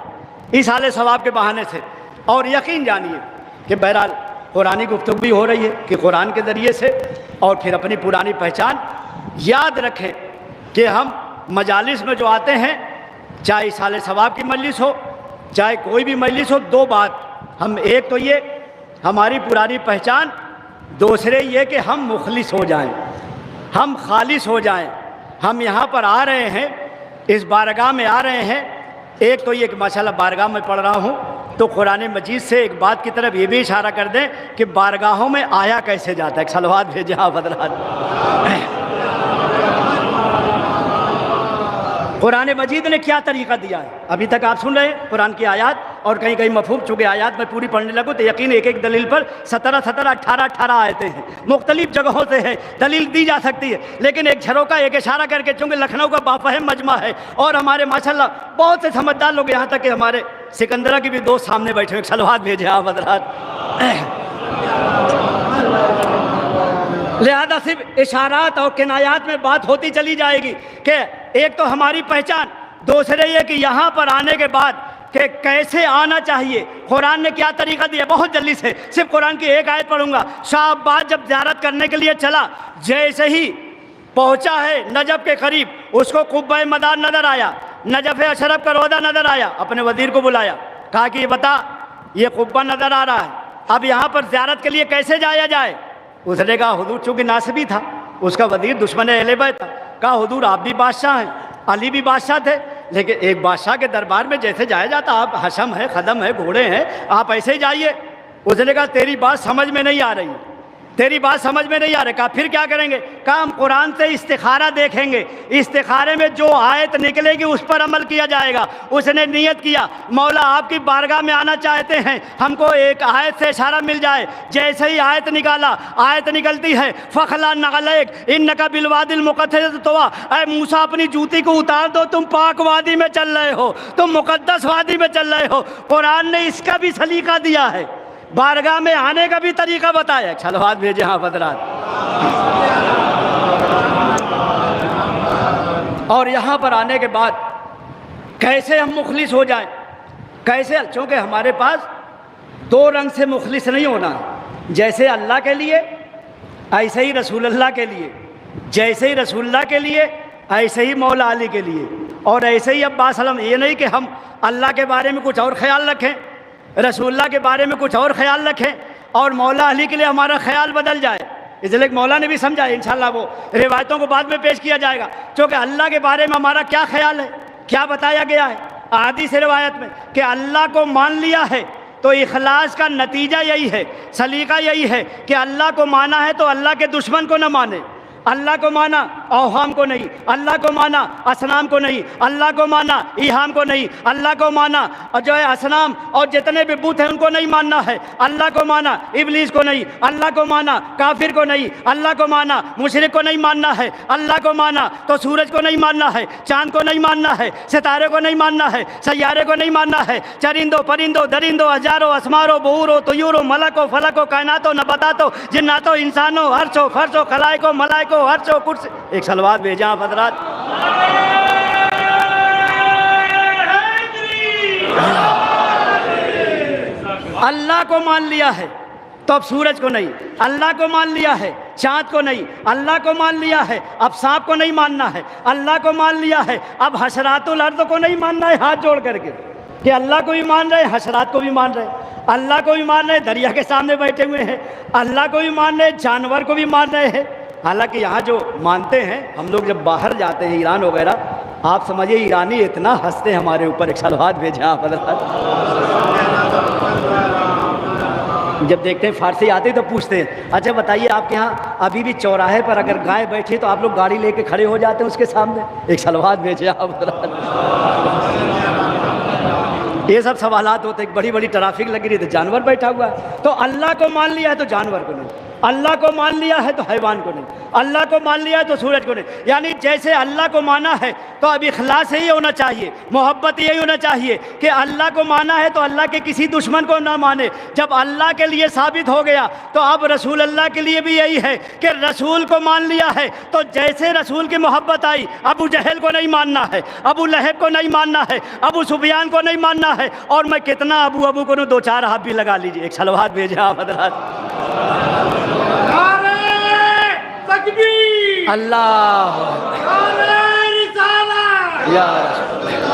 ایصال ثواب کے بہانے سے۔ اور یقین جانیے کہ بہرحال قرآنی گفتگو بھی ہو رہی ہے کہ قرآن کے ذریعے سے، اور پھر اپنی پرانی پہچان یاد رکھیں کہ ہم مجالس میں جو آتے ہیں، چاہے ایصال ثواب کی مجلس ہو چاہے کوئی بھی مجلس ہو، دو بات ہم، ایک تو یہ ہماری پرانی پہچان دوسرے یہ کہ ہم مخلص ہو جائیں، ہم خالص ہو جائیں۔ ہم یہاں پر آ رہے ہیں، اس بارگاہ میں آ رہے ہیں۔ ایک تو یہ کہ ماشاءاللہ بارگاہ میں پڑھ رہا ہوں تو قرآن مجید سے ایک بات کی طرف یہ بھی اشارہ کر دیں کہ بارگاہوں میں آیا کیسے جاتا ہے۔ ایک صلوات بھیجیں آپ حضرات۔ قرآن مجید نے کیا طریقہ دیا ہے؟ ابھی تک آپ سن رہے ہیں قرآن کی آیات اور کہیں کہیں مفہوم، چونکہ آیات میں پوری پڑھنے لگوں تو یقین ایک دلیل پر 18 آیتیں ہیں، مختلف جگہوں سے ہے، دلیل دی جا سکتی ہے، لیکن ایک جھروکا ایک اشارہ کر کے، چونکہ لکھنؤ کا بافہم مجمع ہے اور ہمارے ماشاءاللہ بہت سے سمجھدار لوگ، یہاں تک کہ ہمارے سکندرہ کے بھی دوست سامنے بیٹھے ہوئے، صلوات بھیجیں آپ حضرات۔ لہذا صرف اشارات اور کنایات میں بات ہوتی چلی جائے گی کہ ایک تو ہماری پہچان، دوسرے یہ کہ یہاں پر آنے کے بعد کہ کیسے آنا چاہیے، قرآن نے کیا طریقہ دیا۔ بہت جلدی سے صرف قرآن کی ایک آیت پڑھوں گا۔ شاہ عباس جب زیارت کرنے کے لیے چلا، جیسے ہی پہنچا ہے نجف کے قریب، اس کو قبہ مدار نظر آیا، نجف اشرف کا روضہ نظر آیا، اپنے وزیر کو بلایا، کہا کہ یہ بتا، یہ قبہ نظر آ رہا ہے، اب یہاں پر زیارت کے لیے کیسے جایا جائے؟ اس نے کہا حضور، چونکہ ناصبی تھا، اس کا وزیر دشمن اہل بیت تھا، کہا حضور آپ بھی بادشاہ ہیں، علی بھی بادشاہ تھے، لیکن ایک بادشاہ کے دربار میں جیسے جایا جاتا، آپ حشم ہے، خدم ہے، گھوڑے ہیں، آپ ایسے ہی جائیے۔ اس نے کہا تیری بات سمجھ میں نہیں آ رہی، تیری بات سمجھ میں نہیں آ رہی۔ کہا پھر کیا کریں گے؟ کہا ہم قرآن سے استخارہ دیکھیں گے، استخارے میں جو آیت نکلے گی اس پر عمل کیا جائے گا۔ اس نے نیت کیا، مولا آپ کی بارگاہ میں آنا چاہتے ہیں، ہم کو ایک آیت سے اشارہ مل جائے۔ جیسے ہی آیت نکالا، آیت نکلتی ہے فخلا نعلیک انک بالوادی المقدس طویٰ، اے موسیٰ اپنی جوتی کو اتار دو، تم پاک وادی میں چل رہے ہو، تم مقدس وادی میں چل رہے ہو۔ قرآن نے اس کا بھی سلیقہ دیا ہے، بارگاہ میں آنے کا بھی طریقہ بتایا۔ صلوات بھیجیں ہاں حضرات۔ اور یہاں پر آنے کے بعد کیسے ہم مخلص ہو جائیں، کیسے؟ چونکہ ہمارے پاس دو رنگ سے مخلص نہیں ہونا ہے، جیسے اللہ کے لیے ایسے ہی رسول اللہ کے لیے، جیسے ہی رسول اللہ کے لیے ایسے ہی مولا علی کے لیے، اور ایسے ہی عباس علم۔ یہ نہیں کہ ہم اللہ کے بارے میں کچھ اور خیال رکھیں، رسول اللہ کے بارے میں کچھ اور خیال رکھیں، اور مولا علی کے لیے ہمارا خیال بدل جائے۔ اس لیے مولا نے بھی سمجھا، انشاءاللہ وہ روایتوں کو بعد میں پیش کیا جائے گا، چونکہ اللہ کے بارے میں ہمارا کیا خیال ہے، کیا بتایا گیا ہے احادیث روایت میں کہ اللہ کو مان لیا ہے تو اخلاص کا نتیجہ یہی ہے، سلیقہ یہی ہے کہ اللہ کو مانا ہے تو اللہ کے دشمن کو نہ مانے، اللہ کو مانا اوہام کو نہیں، اللہ کو مانا اصنام کو نہیں، اللہ کو مانا ایہام کو نہیں، اللہ کو مانا جو ہے اصنام اور جتنے بھی بت ہیں ان کو نہیں ماننا ہے، اللہ کو مانا ابلیس کو نہیں، اللہ کو مانا کافر کو نہیں، اللہ کو مانا مشرک کو نہیں ماننا ہے، اللہ کو مانا تو سورج کو نہیں ماننا ہے، چاند کو نہیں ماننا ہے، ستارے کو نہیں ماننا ہے، سیارے کو نہیں ماننا ہے، چرندوں پرندوں درندوں ہزاروں اسماروں بہوروں طیوروں ملکوں فلکوں کائناتوں نباتاتوں جناتوں انسانوں عرشوں فرشوں خلائقوں ملائکوں عرش و کرسی۔ ایک صلوات بھیجیں آپ حضرات۔ اللہ کو مان لیا ہے تو اب سورج کو نہیں، اللہ کو مان لیا ہے چاند کو نہیں، اللہ کو مان لیا ہے اب سانپ کو نہیں ماننا ہے، اللہ کو مان لیا ہے اب حشرات الارض کو نہیں ماننا ہے، ہاتھ جوڑ کر کے کہ اللہ کو بھی مان رہے، حشرات کو بھی مان رہے، اللہ کو بھی مان رہے، دریا کے سامنے بیٹھے ہوئے ہیں، اللہ کو بھی مان رہے، جانور کو بھی مان رہے ہیں۔ حالانکہ یہاں جو مانتے ہیں، ہم لوگ جب باہر جاتے ہیں ایران وغیرہ، آپ سمجھئے ایرانی اتنا ہنستے ہیں ہمارے اوپر۔ ایک صلوات بھیجیں آپ حضرات۔ جب دیکھتے ہیں فارسی آتے تو پوچھتے ہیں اچھا بتائیے آپ کے ہاں ابھی بھی چوراہے پر اگر گائے بیٹھی تو آپ لوگ گاڑی لے کے کھڑے ہو جاتے ہیں اس کے سامنے؟ ایک صلوات بھیجیں آپ حضرات۔ یہ سب سوالات ہوتے ہیں، بڑی بڑی ٹرافک لگی رہی تو جانور بیٹھا ہوا ہے، تو اللہ کو مان لیا ہے تو جانور کو نہیں، اللہ کو مان لیا ہے تو حیوان کو نہیں، اللہ کو مان لیا ہے تو سورج کو نہیں۔ یعنی جیسے اللہ کو مانا ہے تو اب اخلاص یہی ہونا چاہیے، محبت یہی ہونا چاہیے کہ اللہ کو مانا ہے تو اللہ کے کسی دشمن کو نہ مانے۔ جب اللہ کے لیے ثابت ہو گیا تو اب رسول اللہ کے لیے بھی یہی ہے کہ رسول کو مان لیا ہے تو جیسے رسول کی محبت آئی، ابو جہل کو نہیں ماننا ہے، ابو لہب کو نہیں ماننا ہے، ابو سفیان کو نہیں ماننا ہے، اور میں کتنا ابو کو دو چار ہاتھ بھی لگا لیجیے۔ ایک صلوات بھیجیں آپ حضرات۔ اللہ یا رسول اللہ۔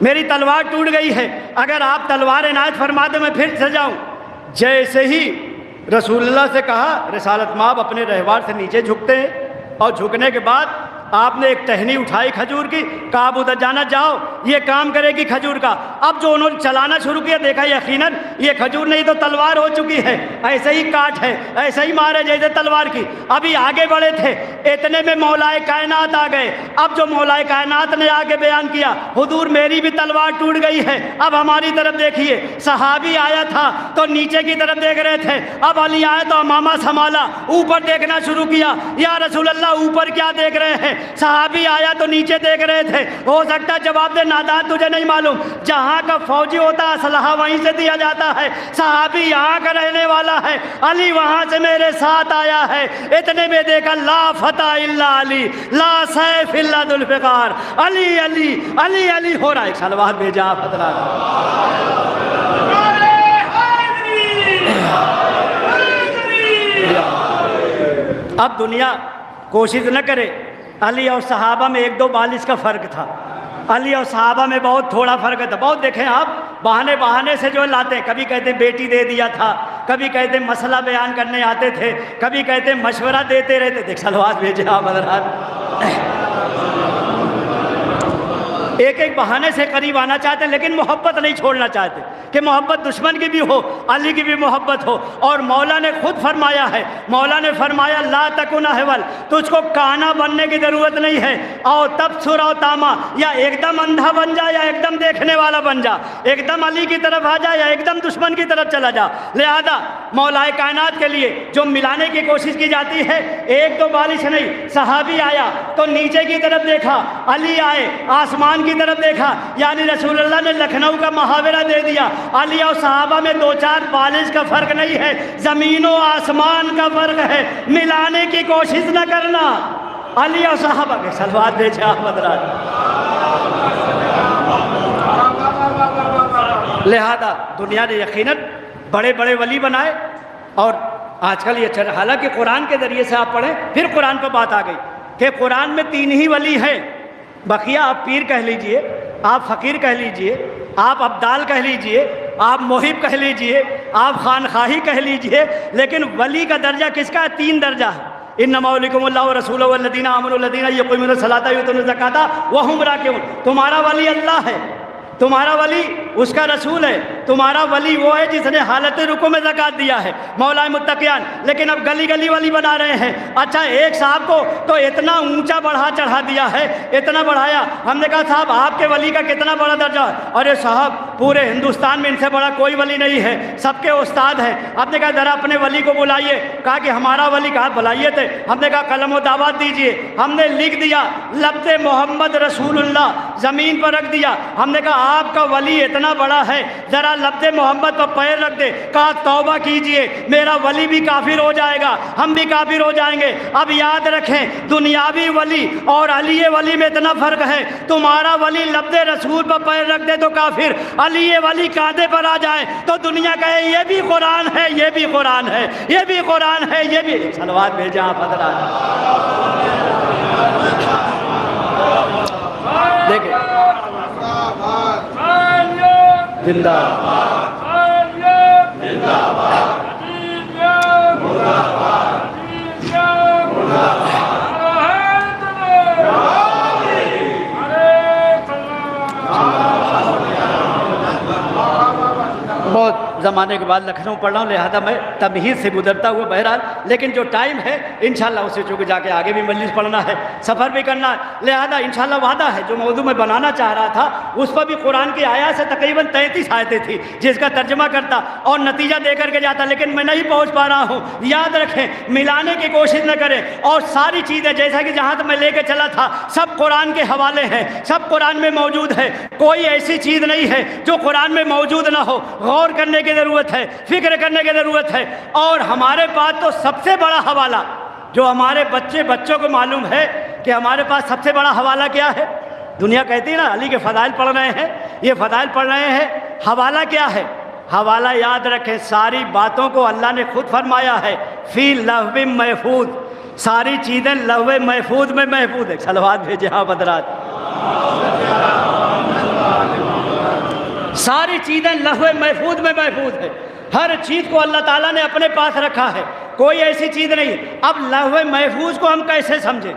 میری تلوار ٹوٹ گئی ہے، اگر آپ تلوار عنایت فرما دیں میں پھر سے جاؤں۔ جیسے ہی رسول اللہ سے کہا، رسالت مآب اپنے رہوار سے نیچے جھکتے ہیں، اور جھکنے کے بعد آپ نے ایک ٹہنی اٹھائی کھجور کی، کہا اب ادھر جانا، جاؤ یہ کام کرے گی کھجور کا۔ اب جو انہوں نے چلانا شروع کیا، دیکھا یقیناً یہ کھجور نہیں تو تلوار ہو چکی ہے، ایسے ہی کاٹ ہے، ایسے ہی مارے جیسے تلوار کی۔ ابھی آگے بڑھے تھے، اتنے میں مولا کائنات آ گئے۔ اب جو مولا کائنات نے آگے بیان کیا، حضور میری بھی تلوار ٹوٹ گئی ہے، اب ہماری طرف دیکھیے۔ صحابی آیا تھا تو نیچے کی طرف دیکھ رہے تھے، اب علی آئے تو امامہ سنبھالا، اوپر دیکھنا شروع کیا، یا رسول اللہ اوپر کیا دیکھ رہے ہیں؟ صحابی آیا تو نیچے دیکھ رہے تھے۔ ہو سکتا جواب دے نادان تجھے نہیں معلوم، جہاں کا فوجی ہوتا ہے اسلحہ وہیں سے دیا جاتا ہے، صحابی یہاں کا رہنے والا ہے، علی وہاں سے میرے ساتھ آیا ہے۔ اتنے میں دیکھا لا فتح الا علی، لا سیف الا ذوالفقار، علی علی علی علی ہو رہا ہے۔ ایک صلوات بھیجا حضرات۔ اب دنیا کوشش نہ کرے، علی اور صحابہ میں 1-2 بالش کا فرق تھا، علی اور صحابہ میں بہت تھوڑا فرق تھا۔ بہت دیکھیں آپ بہانے سے جو لاتے ہیں، کبھی کہتے ہیں بیٹی دے دیا تھا، کبھی کہتے ہیں مسئلہ بیان کرنے آتے تھے، کبھی کہتے ہیں مشورہ دیتے رہتے۔ دیکھ صلوات بھیجے آپ حضرات۔ ایک بہانے سے قریب آنا چاہتے ہیں، لیکن محبت نہیں چھوڑنا چاہتے کہ محبت دشمن کی بھی ہو، علی کی بھی محبت ہو۔ اور مولا نے خود فرمایا ہے، مولا نے فرمایا لا تکن احول، تجھ کو کانا بننے کی ضرورت نہیں ہے، او تبصر او تاما، یا ایک دم اندھا بن جا یا ایک دم دیکھنے والا بن جا، ایک دم علی کی طرف آ جا یا ایک دم دشمن کی طرف چلا جا۔ لہذا مولا کائنات کے لیے جو ملانے کی کوشش کی جاتی ہے، 1-2 بالش نہیں۔ صحابی آیا تو نیچے کی طرف دیکھا، علی آئے آسمان کی طرف دیکھا، یعنی رسول اللہ نے لکھنؤ کا محاورہ دے دیا، علی اور صحابہ میں 2-4 بالش کا فرق نہیں ہے، زمین و آسمان کا فرق ہے۔ ملانے کی کوشش نہ کرنا، علی اور صحابہ کے صلوات بھیجے آپ حضرات۔ لہذا دنیا نے یقیناً بڑے بڑے ولی بنائے، اور آج کل یہ حالانکہ قرآن کے ذریعے سے آپ پڑھیں، پھر قرآن پہ بات آ گئی کہ قرآن میں 3 ہی ولی ہیں، بقیہ آپ پیر کہہ لیجئے، آپ فقیر کہہ لیجئے، آپ ابدال کہہ لیجئے، آپ محب کہہ لیجئے، آپ خانخواہی کہہ لیجئے، لیکن ولی کا درجہ کس کا ہے؟ 3 درجہ ہے۔ انما ولیکم اللہ ورسولہ والذین آمنوا الذین یقیمون الصلاۃ ویؤتون الزکاۃ وہم راکعون۔ تمہارا ولی اللہ ہے، تمہارا ولی اس کا رسول ہے، تمہارا ولی وہ ہے جس نے حالت رکوع میں زکوٰۃ دیا ہے، مولا متقیان۔ لیکن اب گلی گلی ولی بنا رہے ہیں۔ اچھا ایک صاحب کو تو اتنا اونچا بڑھا چڑھا دیا ہے، اتنا بڑھایا، ہم نے کہا صاحب آپ کے ولی کا کتنا بڑا درجہ ہے؟ ارے صاحب پورے ہندوستان میں ان سے بڑا کوئی ولی نہیں ہے، سب کے استاد ہیں۔ ہم نے کہا ذرا اپنے ولی کو بلائیے، کہا کہ ہمارا ولی، کہا بلائیے تھے۔ ہم نے کہا قلم و دعوت دیجئے، ہم نے لکھ دیا لفظ محمد رسول اللہ زمین پر رکھ دیا۔ ہم نے کہا آپ کا ولی اتنا بڑا ہے، ذرا لفظ محمد پر پیر رکھ دے، کہا توبہ کیجئے، میرا ولی بھی کافر ہو جائے گا، ہم بھی کافر ہو جائیں گے۔ اب یاد رکھیں دنیاوی ولی اور علی ولی میں اتنا فرق ہے، تمہارا ولی لفظ رسول پر پیر رکھ دے تو کافر، علی ولی کاندھے پر آ جائے تو دنیا کہے یہ بھی قرآن ہے، یہ بھی قرآن ہے، یہ بھی قرآن ہے، یہ بھی۔ صلوات بھیجا آپ حضرات۔ دیکھیں زندہ بہت زمانے کے بعد لکھنؤ پڑھ رہا ہوں، لہذا میں تمہید سے گزرتا ہوا بہرحال، لیکن جو ٹائم ہے انشاءاللہ اسے چونکہ جا کے آگے بھی مجلس پڑھنا ہے، سفر بھی کرنا ہے، لہذا انشاءاللہ وعدہ ہے جو موضوع میں بنانا چاہ رہا تھا اس پر بھی قرآن کی آیات سے تقریباً 33 آیتیں تھیں جس کا ترجمہ کرتا اور نتیجہ دے کر کے جاتا، لیکن میں نہیں پہنچ پا رہا ہوں۔ یاد رکھیں ملانے کی کوشش نہ کریں، اور ساری چیزیں جیسا کہ جہاں تک میں لے کے چلا تھا سب قرآن کے حوالے ہیں، سب قرآن میں موجود ہے، کوئی ایسی چیز نہیں ہے جو قرآن میں موجود نہ ہو۔ غور کرنے کی ضرورت ہے، فکر کرنے کی ضرورت ہے۔ اور ہمارے پاس تو سب سے بڑا حوالہ جو ہمارے بچوں کو معلوم ہے کہ ہمارے پاس سب سے بڑا حوالہ کیا ہے؟ دنیا کہتی ہے نا علی کے فضائل پڑھ رہے ہیں، یہ فضائل پڑھ رہے ہیں، حوالہ کیا ہے؟ حوالہ یاد رکھیں ساری باتوں کو اللہ نے خود فرمایا ہے فی لوح محفوظ، ساری چیزیں لوح محفوظ میں محفوظ ہے۔ صلوات بھیجے آپ حضرات۔ ساری چیزیں لوح محفوظ میں محفوظ ہے، ہر چیز کو اللہ تعالیٰ نے اپنے پاس رکھا ہے، کوئی ایسی چیز نہیں۔ اب لوح محفوظ کو ہم کیسے سمجھیں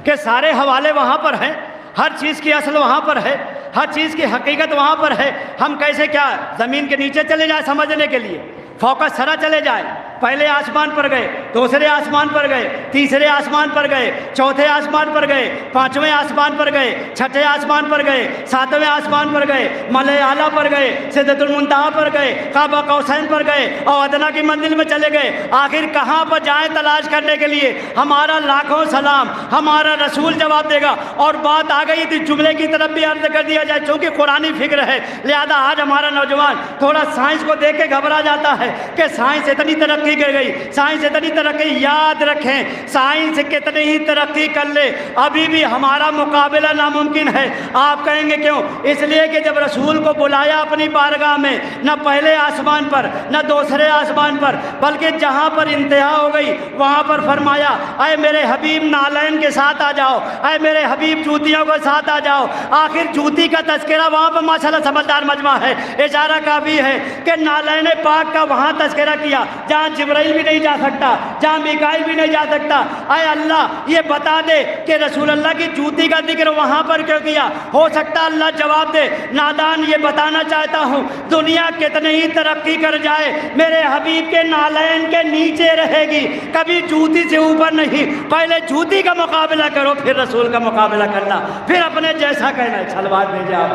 کہ سارے حوالے وہاں پر ہیں، ہر چیز کی اصل وہاں پر ہے، ہر چیز کی حقیقت وہاں پر ہے، ہم کیسے کیا زمین کے نیچے چلے جائیں سمجھنے کے لیے، فوق الثری چلے جائیں، پہلے آسمان پر گئے، دوسرے آسمان پر گئے، تیسرے آسمان پر گئے، چوتھے آسمان پر گئے، پانچویں آسمان پر گئے، چھٹے آسمان پر گئے، ساتویں آسمان پر گئے، ملائے اعلیٰ پر گئے، سدرۃ المنتہا پر گئے، قاب قوسین پر گئے اور ادنا کی منزل میں چلے گئے۔ آخر کہاں پر جائیں تلاش کرنے کے لیے؟ ہمارا لاکھوں سلام، ہمارا رسول جواب دے گا۔ اور بات آ گئی تھی جملے کی طرف بھی عرض کر دیا جائے، چونکہ قرآنی فکر ہے، لہذا آج ہمارا نوجوان تھوڑا سائنس کو دیکھ کے گھبرا جاتا ہے کہ سائنس اتنی ترقی کر گئی، سائنس اتنی ترقی۔ یاد رکھیں سائنس کتنی ہی ترقی کر لے ابھی بھی ہمارا مقابلہ ناممکن ہے۔ آپ کہیں گے کیوں؟ اس لیے کہ جب رسول کو بلایا اپنی بارگاہ میں، نہ پہلے آسمان پر نہ دوسرے آسمان پر، بلکہ جہاں پر انتہا ہو گئی وہاں پر فرمایا اے میرے حبیب نالین کے ساتھ آ جاؤ، اے میرے حبیب جوتیوں کے ساتھ آ جاؤ۔ آخر جوتی کا تذکرہ وہاں پر ماشاءاللہ سمجھدار مجمع ہے، اشارہ کافی ہے کہ نالین پاک کا وہاں تذکرہ کیا جہاں جبرائیل بھی نہیں جا سکتا، جہاں میکائیل بھی نہیں جا سکتا۔ اے اللہ یہ بتا دے کہ رسول اللہ کی جوتی کا ذکر وہاں پر کیوں کیا؟ ہو سکتا اللہ جواب دے نادان یہ بتانا چاہتا ہوں دنیا کتنی ہی ترقی کر جائے میرے حبیب کے نالین کے نیچے رہے گی، کبھی جوتی سے اوپر نہیں۔ پہلے جوتی کا مقابلہ کرو پھر رسول کا مقابلہ کرنا، پھر اپنے جیسا کہنا ہے۔ صلوات بھیجے آپ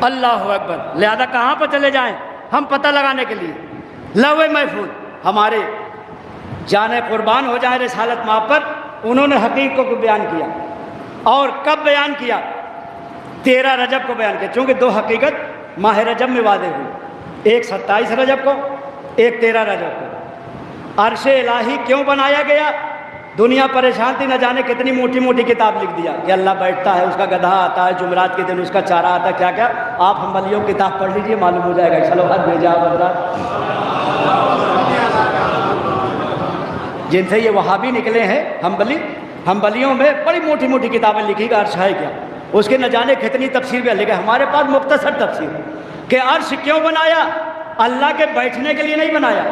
اللہ اکبر۔ لہذا کہاں پر چلے جائیں ہم پتہ لگانے کے لیے؟ لوح محفوظ۔ ہمارے جان قربان ہو جائے رسالت ماں پر، انہوں نے حقیقت کو بیان کیا، اور کب بیان کیا؟ 13 رجب کو بیان کیا، چونکہ دو حقیقت ماہ رجب میں واضح ہوئی، ایک 27 رجب کو، ایک 13 رجب کو۔ عرش الہی کیوں بنایا گیا؟ دنیا پریشان تھی، نہ جانے کتنی موٹی موٹی کتاب لکھ دیا کہ اللہ بیٹھتا ہے، اس کا گدھا آتا ہے، جمعرات کے دن اس کا چارہ آتا ہے، کیا کیا۔ آپ حنبلیوں کی کتاب پڑھ لیجئے معلوم ہو جائے گا۔ صلوات بھیجا آپ حضرات، جن سے یہ وہابی نکلے ہیں حنبلیوں میں بڑی موٹی موٹی کتابیں لکھی کہ عرش ہے کیا، اس کے نہ جانے کتنی تفسیر بھی، لیکن ہمارے پاس مختصر تفسیر کہ عرش کیوں بنایا؟ اللہ کے بیٹھنے کے لیے نہیں بنایا،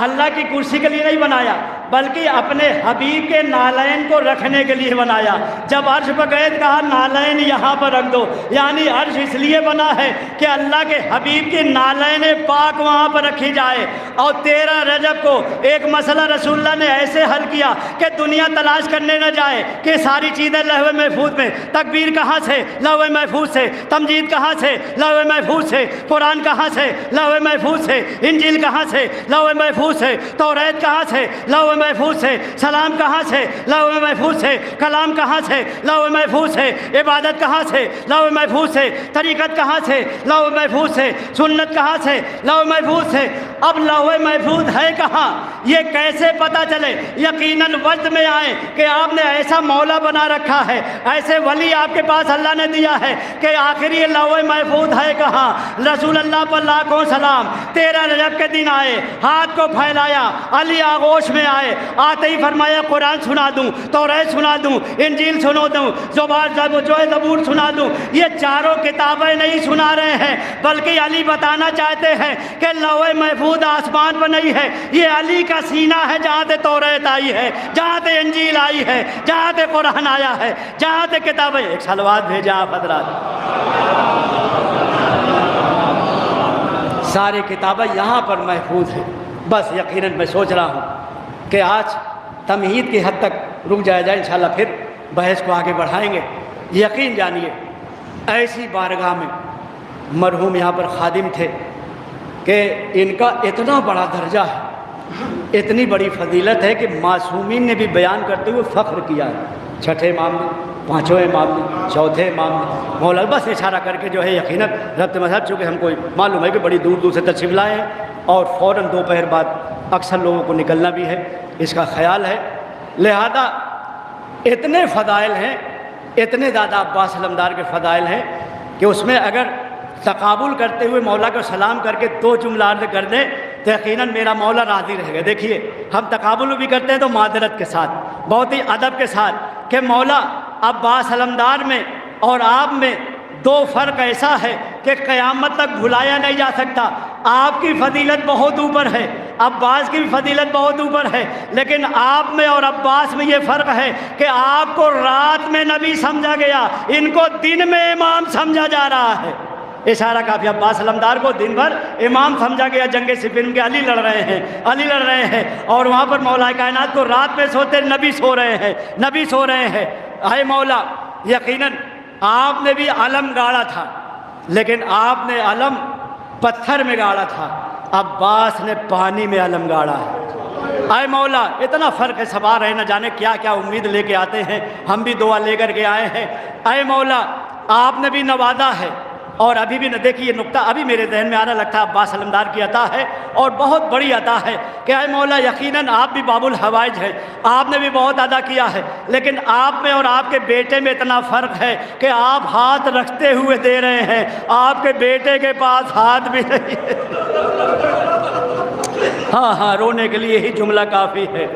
اللہ کی کرسی کے لیے نہیں بنایا، بلکہ اپنے حبیب کے نالین کو رکھنے کے لیے بنایا۔ جب عرش پر گئے کہا نالین یہاں پر رکھ دو، یعنی عرش اس لیے بنا ہے کہ اللہ کے حبیب کی نالین پاک وہاں پر رکھی جائے۔ اور 13 رجب کو ایک مسئلہ رسول اللہ نے ایسے حل کیا کہ دنیا تلاش کرنے نہ جائے کہ ساری چیزیں لوح محفوظ میں۔ تکبیر کہاں سے؟ لوح محفوظ سے۔ تمجید کہاں سے؟ لوح محفوظ سے۔ قرآن کہاں سے؟ لوح محفوظ سے۔ انجیل کہاں سے؟ لوح محفوظ سے۔ توریت کہاں سے؟ لوح محفوظ سے۔ سلام کہاں سے؟ لوح محفوظ سے۔ کلام کہاں سے؟ لوح محفوظ سے۔ عبادت کہاں سے؟ لوح محفوظ سے۔ طریقت کہاں سے؟ لوح محفوظ سے۔ سنت کہاں سے؟ لوح محفوظ سے۔ اب لوح محفوظ ہے کہاں؟ یہ کیسے پتہ چلے؟ یقیناً وجد میں آئے کہ آپ نے ایسا مولا بنا رکھا ہے، ایسے ولی آپ کے پاس اللہ نے دیا ہے کہ آخر یہ لوح محفوظ ہے کہاں؟ رسول اللہ پر لاکھوں سلام 13 رجب کے دن آئے، ہاتھ کو پھیلایا، علی آغوش میں آئے، آتے ہی فرمایا قرآن سنا دوں، توریت سنا دوں، انجیل سنا دوں، زبور سنا دوں۔ یہ چاروں کتابیں نہیں سنا رہے ہیں، بلکہ علی بتانا چاہتے ہیں کہ لوح محفوظ آسمان پر نہیں ہے، یہ علی کا سینہ ہے جہاں سے توریت آئی ہے، جہاں سے انجیل آئی ہے، جہاں سے قرآن آیا ہے، جہاں سے کتابیں۔ ایک صلوات بھیجا آپ حضرات۔ ساری کتابیں یہاں پر محفوظ ہیں۔ بس یقیناً میں سوچ رہا ہوں کہ آج تمہید کی حد تک رک جایا جائے، انشاءاللہ پھر بحث کو آگے بڑھائیں گے۔ یقین جانیے ایسی بارگاہ میں مرحوم یہاں پر خادم تھے کہ ان کا اتنا بڑا درجہ ہے، اتنی بڑی فضیلت ہے کہ معصومین نے بھی بیان کرتے ہوئے فخر کیا ہے۔ چھٹے امام نے، پانچویں امام نے، چوتھے امام نے، مولا بس اشارہ کر کے جو ہے یقیناً ربط مذہب، چونکہ ہم کو معلوم ہے کہ بڑی دور دور سے تشریف لائے ہیں اور فوراً دوپہر بعد اکثر لوگوں کو نکلنا بھی ہے، اس کا خیال ہے، لہذا اتنے فضائل ہیں، اتنے زیادہ عباس علمدار کے فضائل ہیں کہ اس میں اگر تقابل کرتے ہوئے مولا کو سلام کر کے 2 جملہ عرض کر دیں تو یقیناً میرا مولا راضی رہے گا۔ دیکھیے ہم تقابل بھی کرتے ہیں تو معذرت کے ساتھ، بہت ہی ادب کے ساتھ کہ مولا عباس علمدار میں اور آپ میں دو فرق ایسا ہے کہ قیامت تک بھلایا نہیں جا سکتا۔ آپ کی فضیلت بہت اوپر ہے، عباس کی بھی فضیلت بہت اوپر ہے، لیکن آپ میں اور عباس میں یہ فرق ہے کہ آپ کو رات میں نبی سمجھا گیا، ان کو دن میں امام سمجھا جا رہا ہے۔ اشارہ کافی، عباس علمدار کو دن بھر امام سمجھا گیا، جنگ صفین کے علی لڑ رہے ہیں اور وہاں پر مولا کائنات کو رات میں سوتے نبی سو رہے ہیں۔ اے مولا، یقیناً آپ نے بھی علم گاڑا تھا، لیکن آپ نے علم پتھر میں گاڑا تھا، عباس نے پانی میں علم گاڑا ہے۔ اے مولا، اتنا فرق ہے، سوار ہے، نہ جانے کیا کیا امید لے کے آتے ہیں، ہم بھی دعا لے کر کے آئے ہیں۔ اے مولا، آپ نے بھی نوازا ہے، اور ابھی بھی نہ دیکھیے، یہ نقطہ ابھی میرے ذہن میں آنے لگتا ہے، عباس علمدار کی عطا ہے اور بہت بڑی عطا ہے کہ اے مولا، یقیناً آپ بھی باب الحوائج ہیں، آپ نے بھی بہت ادا کیا ہے، لیکن آپ میں اور آپ کے بیٹے میں اتنا فرق ہے کہ آپ ہاتھ رکھتے ہوئے دے رہے ہیں، آپ کے بیٹے کے پاس ہاتھ بھی نہیں ہے۔ ہاں، رونے کے لیے ہی جملہ کافی ہے۔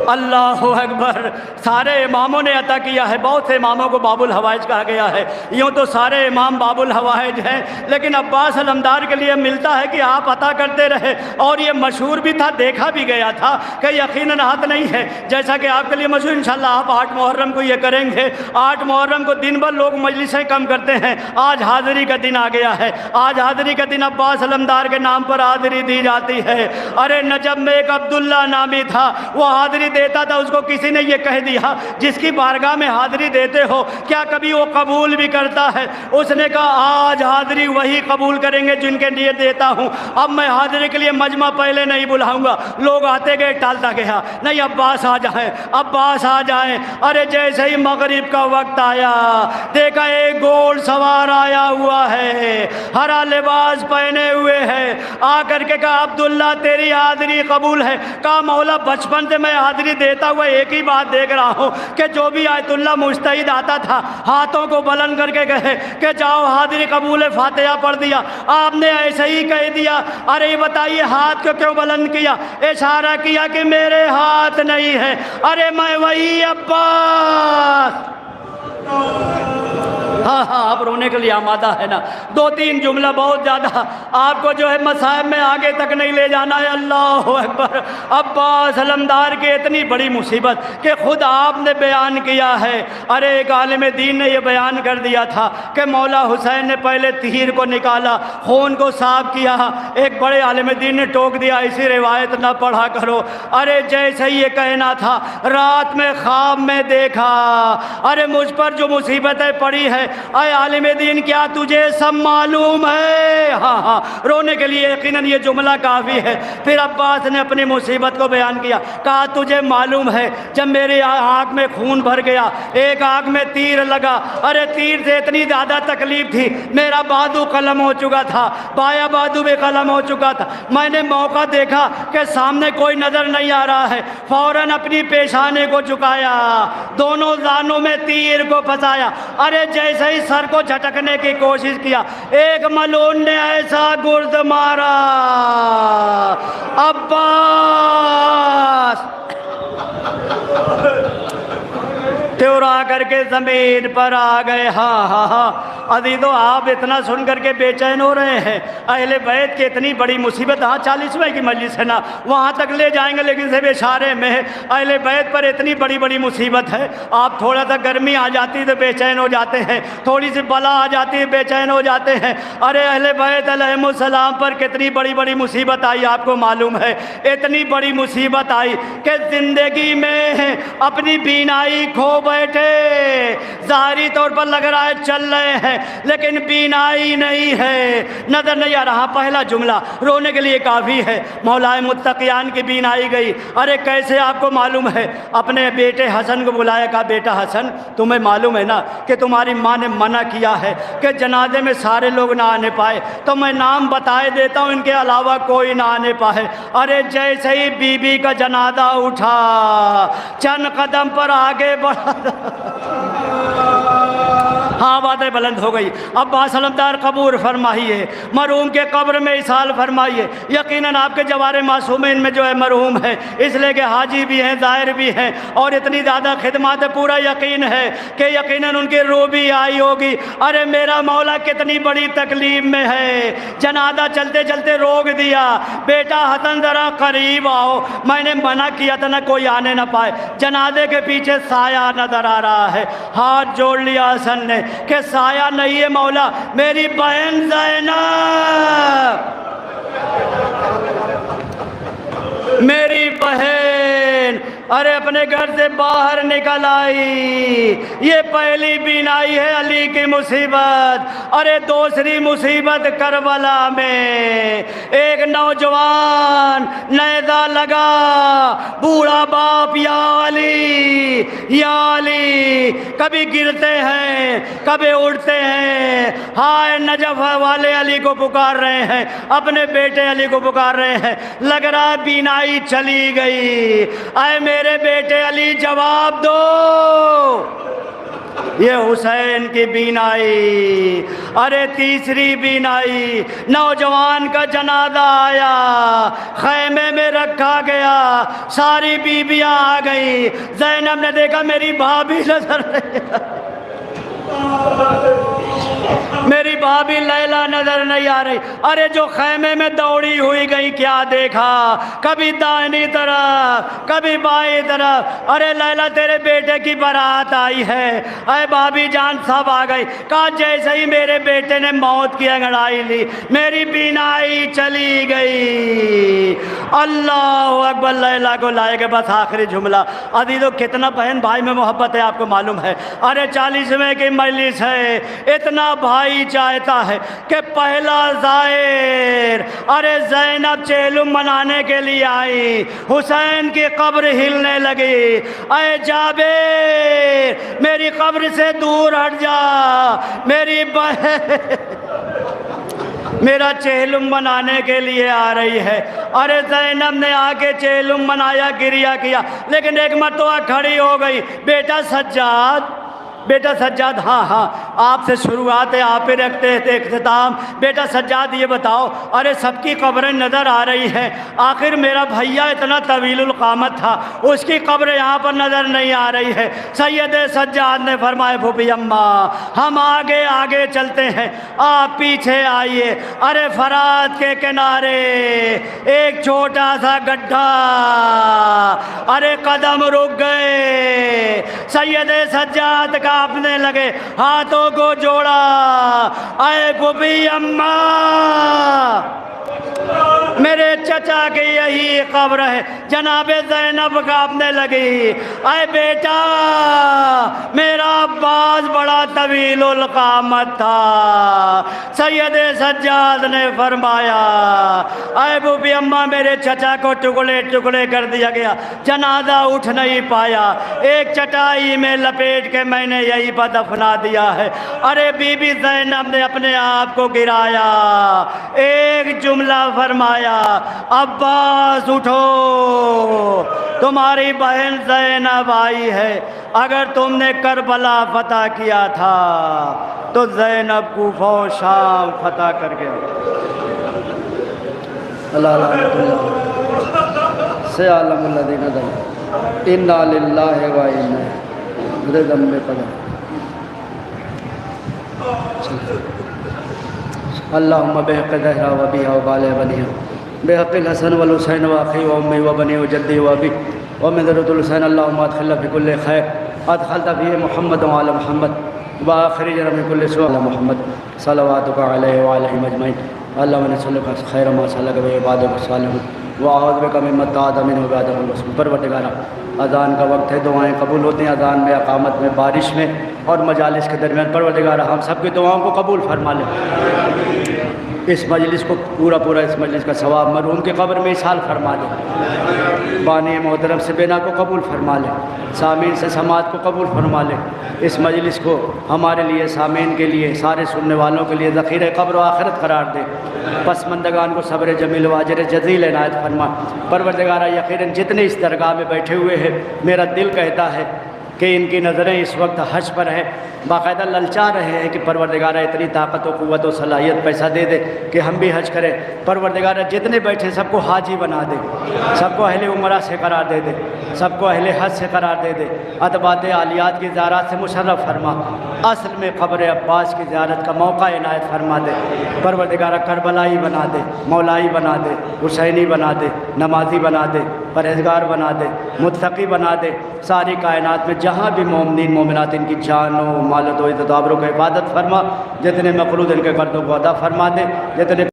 اللہ اکبر، سارے اماموں نے عطا کیا ہے، بہت سے اماموں کو باب الحوائج کہا گیا ہے، یوں تو سارے امام باب الحوائج ہیں، لیکن عباس علمدار کے لیے ملتا ہے کہ آپ عطا کرتے رہے، اور یہ مشہور بھی تھا، دیکھا بھی گیا تھا کہ یقیناً حد نہیں ہے، جیسا کہ آپ کے لیے مشہور، انشاءاللہ آپ 8 محرم کو یہ کریں گے۔ 8 محرم کو دن بھر لوگ مجلسیں کم کرتے ہیں، آج حاضری کا دن آ گیا ہے، آج حاضری کا دن عباس علمدار کے نام پر حاضری دی جاتی ہے۔ ارے نجب میں ایک عبداللہ نامی تھا، وہ حاضری دیتا تھا، اس کو کسی نے یہ کہہ دیا، جس کی بارگاہ میں حاضری دیتے ہو کیا کبھی وہ قبول بھی کرتا ہے؟ اس نے کہا آج حاضری وہی قبول کریں گے جن کے لیے دیتا ہوں، اب میں حاضری کے لیے مجمع پہلے نہیں بلاؤں گا۔ لوگ آتے گئے، ٹالتا گیا، نہیں عباس آ جائیں، عباس آ جائیں۔ ارے جیسے ہی مغرب کا وقت آیا، دیکھا ایک گھوڑ سوار آیا ہوا ہے، ہرا لباس پہنے ہوئے ہے، آ کر کے کہا عبداللہ تیری حاضری قبول ہے۔ کہا مولا بچپن سے میں حاضری دیتا ہوا ایک ہی بات دیکھ رہا ہوں کہ جو بھی آیت اللہ مجتہد آتا تھا ہاتھوں کو بلند کر کے کہے کہ جاؤ حاضری قبول ہے، فاتحہ پڑھ دیا، آپ نے ایسے ہی کہہ دیا۔ ارے یہ بتائیے ہاتھ کو کیوں بلند کیا؟ اشارہ کیا کہ میرے ہاتھ نہیں ہے، ارے میں وہی عباس۔ ہاں آپ رونے کے لیے آمادہ ہے نا؟ 2-3 جملہ بہت زیادہ آپ کو جو ہے مصائب میں آگے تک نہیں لے جانا ہے۔ اللہ اکبر، عباس علمدار کی اتنی بڑی مصیبت کہ خود آپ نے بیان کیا ہے۔ ارے ایک عالم دین نے یہ بیان کر دیا تھا کہ مولا حسین نے پہلے تیر کو نکالا، خون کو صاف کیا، ایک بڑے عالم دین نے ٹوک دیا ایسی روایت نہ پڑھا کرو۔ ارے جیسے یہ کہنا تھا، رات میں خواب میں دیکھا، ارے مجھ پر جو مصیبتیں پڑی ہے، اے عالم دین کیا تجھے سب معلوم ہے؟ ہاں، رونے کے لیے یقیناً یہ جملہ کافی ہے۔ پھر عباس نے اپنی مصیبت کو بیان کیا، کہا تجھے معلوم ہے جب میری آنکھ میں خون بھر گیا، ایک آنکھ میں تیر لگا، ارے تیر سے اتنی زیادہ تکلیف تھی، میرا بازو قلم ہو چکا تھا، بایاں بازو بھی قلم ہو چکا تھا، میں نے موقع دیکھا کہ سامنے کوئی نظر نہیں آ رہا ہے، فوراً اپنی پیشانے کو جھکایا، دونوں زانوں میں تیر کو پھنسایا، ارے جیسے ہی سر کو جھٹکنے کی کوشش کیا، ایک ملعون نے ایسا گرد مارا، عباس تیورا کر کے زمین پر آ گئے۔ ہاں عزیزو، آپ اتنا سن کر کے بے چین ہو رہے ہیں، اہل بیت کی اتنی بڑی مصیبت، 40ویں کی مجلس ہے نا، وہاں تک لے جائیں گے، لیکن صرف اشارے میں ہے، اہل بیت پر اتنی بڑی بڑی مصیبت ہے، آپ تھوڑا سا گرمی آ جاتی ہے تو بے چین ہو جاتے ہیں، تھوڑی سی بلا آ جاتی ہے بے چین ہو جاتے ہیں۔ ارے اہل بیت علیہم السلام پر کتنی بڑی بڑی مصیبت آئی آپ کو معلوم ہے؟ اتنی بڑی مصیبت آئی کہ زندگی میں اپنی بینائی کھو بیٹھے، ظاہری طور پر لگ رہا ہے چل رہے ہیں لیکن بینائی نہیں ہے، نظر نہیں آ رہا۔ پہلا جملہ رونے کے لیے کافی ہے، مولا متقیان کی بینائی گئی۔ ارے کیسے آپ کو معلوم ہے؟ اپنے بیٹے حسن کو بلایا، کہا بیٹا حسن تمہیں معلوم ہے نا کہ تمہاری ماں نے منع کیا ہے کہ جنازے میں سارے لوگ نہ آنے پائے، تو میں نام بتائے دیتا ہوں ان کے علاوہ کوئی نہ آنے پائے۔ ارے جیسے ہی بی بی کا جنازہ اٹھا، چند قدم پر آگے بڑھا، ہاں باتیں بلند ہو گئی. عباس علمدار قبول فرمائیے, مرحوم کے قبر میں اصال فرمائیے. یقیناً آپ کے جوار معصومین میں جو ہے مرحوم ہے, اس لیے کہ حاجی بھی ہیں, زائر بھی ہیں, اور اتنی زیادہ خدمات ہے, پورا یقین ہے کہ یقیناً ان کی روح بھی آئی ہوگی. ارے میرا مولا کتنی بڑی تکلیف میں ہے, جنازہ چلتے چلتے روک دیا, بیٹا حسن ذرا قریب آؤ. میں نے منع کیا تھا نہ کوئی آنے نہ پائے. جنازے کے پیچھے سایہ نظر آ رہا ہے, ہاتھ جوڑ لیا حسن نے کہ سایہ نہیں ہے مولا, میری بہن زینب, میری بہن. ارے اپنے گھر سے باہر نکل آئی. یہ پہلی بینائی ہے علی کی مصیبت. ارے دوسری مصیبت کربلا میں ایک نوجوان نیزہ لگا, بوڑھا باپ یا علی یا علی, کبھی گرتے ہیں کبھی اڑتے ہیں. ہائے نجف والے علی کو پکار رہے ہیں, اپنے بیٹے علی کو پکار رہے ہیں. لگ رہا بینائی چلی گئی. اے میرے بیٹے علی جواب دو. یہ حسین کی بینائی. ارے تیسری بینائی, نوجوان کا جنازہ آیا, خیمے میں رکھا گیا, ساری بیویاں آ گئی. زینب نے دیکھا میری بھابھی نظر نہیں, میری بھابھی لیلا نظر نہیں آ رہی. ارے جو خیمے میں دوڑی ہوئی گئی, کیا دیکھا, کبھی دائنی طرف کبھی بائیں طرف. ارے لیلا تیرے بیٹے کی بارات آئی ہے. اے بھابھی جان سب آ گئی. کہا جیسے ہی میرے بیٹے نے موت کی انگڑائی لی, میری بینائی چلی گئی. اللہ اکبر. لیلا کو لائے گے بس آخری جملہ. عزیزو کتنا بہن بھائی میں محبت ہے آپ کو معلوم ہے. ارے 40ویں کی مجلس ہے, اتنا بھائی چاہتا ہے کہ پہلا زائر. ارے زینب چہلم منانے کے لیے آئی, حسین کی قبر ہلنے لگی. اے جابر میری قبر سے دور ہٹ جا, میری بہن میرا چہلم منانے کے لیے آ رہی ہے. ارے زینب نے آ کے چہلم منایا, گریا کیا, لیکن ایک مرتبہ کھڑی ہو گئی. بیٹا سجاد, بیٹا سجاد, ہاں آپ سے شروعات ہے, آپ پہ رکھتے تھے اختتام. بیٹا سجاد یہ بتاؤ, ارے سب کی قبریں نظر آ رہی ہیں, آخر میرا بھیا اتنا طویل القامت تھا, اس کی قبر یہاں پر نظر نہیں آ رہی ہے. سید سجاد نے فرمایا پھوپھی اماں ہم آگے آگے چلتے ہیں, آپ پیچھے آئیے. ارے فرات کے کنارے ایک چھوٹا سا گڈھا, ارے قدم رک گئے. سید سجاد کا اپنے لگے, ہاتھوں کو جوڑا. اے پھوپھی اماں میرے چچا کی یہی قبر ہے. جناب زینب کانپنے لگی. اے بیٹا میرا عباس بڑا طویل القامت تھا. سید سجاد نے فرمایا اے پھوپھی اماں میرے چچا کو ٹکڑے ٹکڑے کر دیا گیا, جنازہ اٹھ نہیں پایا, ایک چٹائی میں لپیٹ کے میں نے یہی پر دفنا دیا ہے. ارے بی بی زینب نے اپنے آپ کو گرایا, ایک جملہ فرمایا عباس اٹھو, تمہاری بہن زینب آئی ہے. اگر تم نے کربلا فتح کیا تھا تو زینب کوفہ و شام فتح کر گیا.
اللہ سے عالم الذین ظلموا انا للہ و انا ردم میں قدم. اللہم بحق زہرا و بیہا و بالہ بنیہ بحق الحسن والحسین و اخی و امی و بنی و جدی و ابی و من ذرۃ الحسین. اللہم ادخلنا فی کل خیر ادخلت فی محمد و آل محمد و آخرجنا من کل سوء محمد صلواتک علیہ و علیہم اجمعین. اللہم نسألک خیر ما سألک به عبادک الصالحون وأعوذ بک مما ابتعد منہ عبادک المعصومین. پروردگارا اذان کا وقت ہے, دعائیں قبول ہوتی ہیں اذان میں, اقامت میں, بارش میں اور مجالس کے درمیان. پروردگارا ہم سب کی دعاؤں کو قبول فرما لے. اس مجلس کو پورا اس مجلس کا ثواب مرحوم کی قبر میں اصال فرما لے. بانی محترم سے بنا کو قبول فرما لے, سامعین سے سماعت کو قبول فرما لے. اس مجلس کو ہمارے لیے, سامعین کے لیے, سارے سننے والوں کے لیے ذخیرہ قبر و آخرت قرار دے. پسماندگان کو صبر جمیل و اجر جزیل عنایت فرما. پروردگارہ یقیناً جتنے اس درگاہ میں بیٹھے ہوئے ہیں, میرا دل کہتا ہے
کہ ان کی نظریں اس وقت حج پر ہیں، باقاعدہ للچا رہے ہیں کہ پروردگارہ اتنی طاقت و قوت و صلاحیت پیسہ دے دے کہ ہم بھی حج کریں۔ پروردگارہ جتنے بیٹھے سب کو حاجی بنا دے، سب کو اہل عمرہ سے قرار دے دے، سب کو اہل حج سے قرار دے دے، ادبات عالیات کی زیارات سے مشرف فرما، اصل میں قبر عباس کی زیارت کا موقع عنایت فرما دے۔ پروردگارہ کربلائی بنا دے، مولائی بنا دے، حسینی بنا دے، نمازی بنا دے، پرہیزگار بنا دے، متقی بنا دے۔ ساری کائنات میں جہاں بھی مومنین مومنات ان کی جانوں مالت و عزت و آبرو کو حفاظت فرما، جتنے مقروض ان کے قرضوں کو ادا فرما دے، جتنے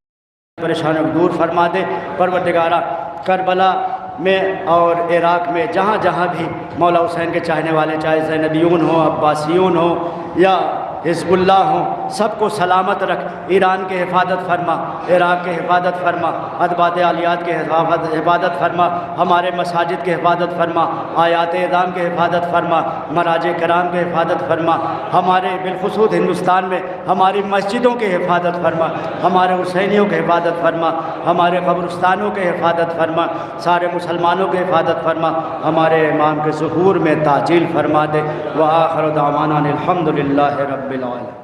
پریشانوں کو دور فرما دے۔ پروردگارہ کربلا میں اور عراق میں جہاں جہاں بھی مولا حسین کے چاہنے والے، چاہے زینبیون ہوں، عباسیون ہوں یا حزب اللہ ہوں، سب کو سلامت رکھ۔ ایران کے حفاظت فرما، عراق کے حفاظت فرما، ادبات عالیات کے حفاظت فرما، ہمارے مساجد کے حفاظت فرما، آیات اعظام کے حفاظت فرما، مراجع کرام کے حفاظت فرما، ہمارے بالخصوص ہندوستان میں ہماری مسجدوں کے حفاظت فرما، ہمارے حسینیوں کے حفاظت فرما، ہمارے قبرستانوں کے حفاظت فرما، سارے مسلمانوں کے حفاظت فرما، ہمارے امام کے ظہور میں تعجیل فرما دے۔ وآخر دعوانا الحمد للہ رب العالمین۔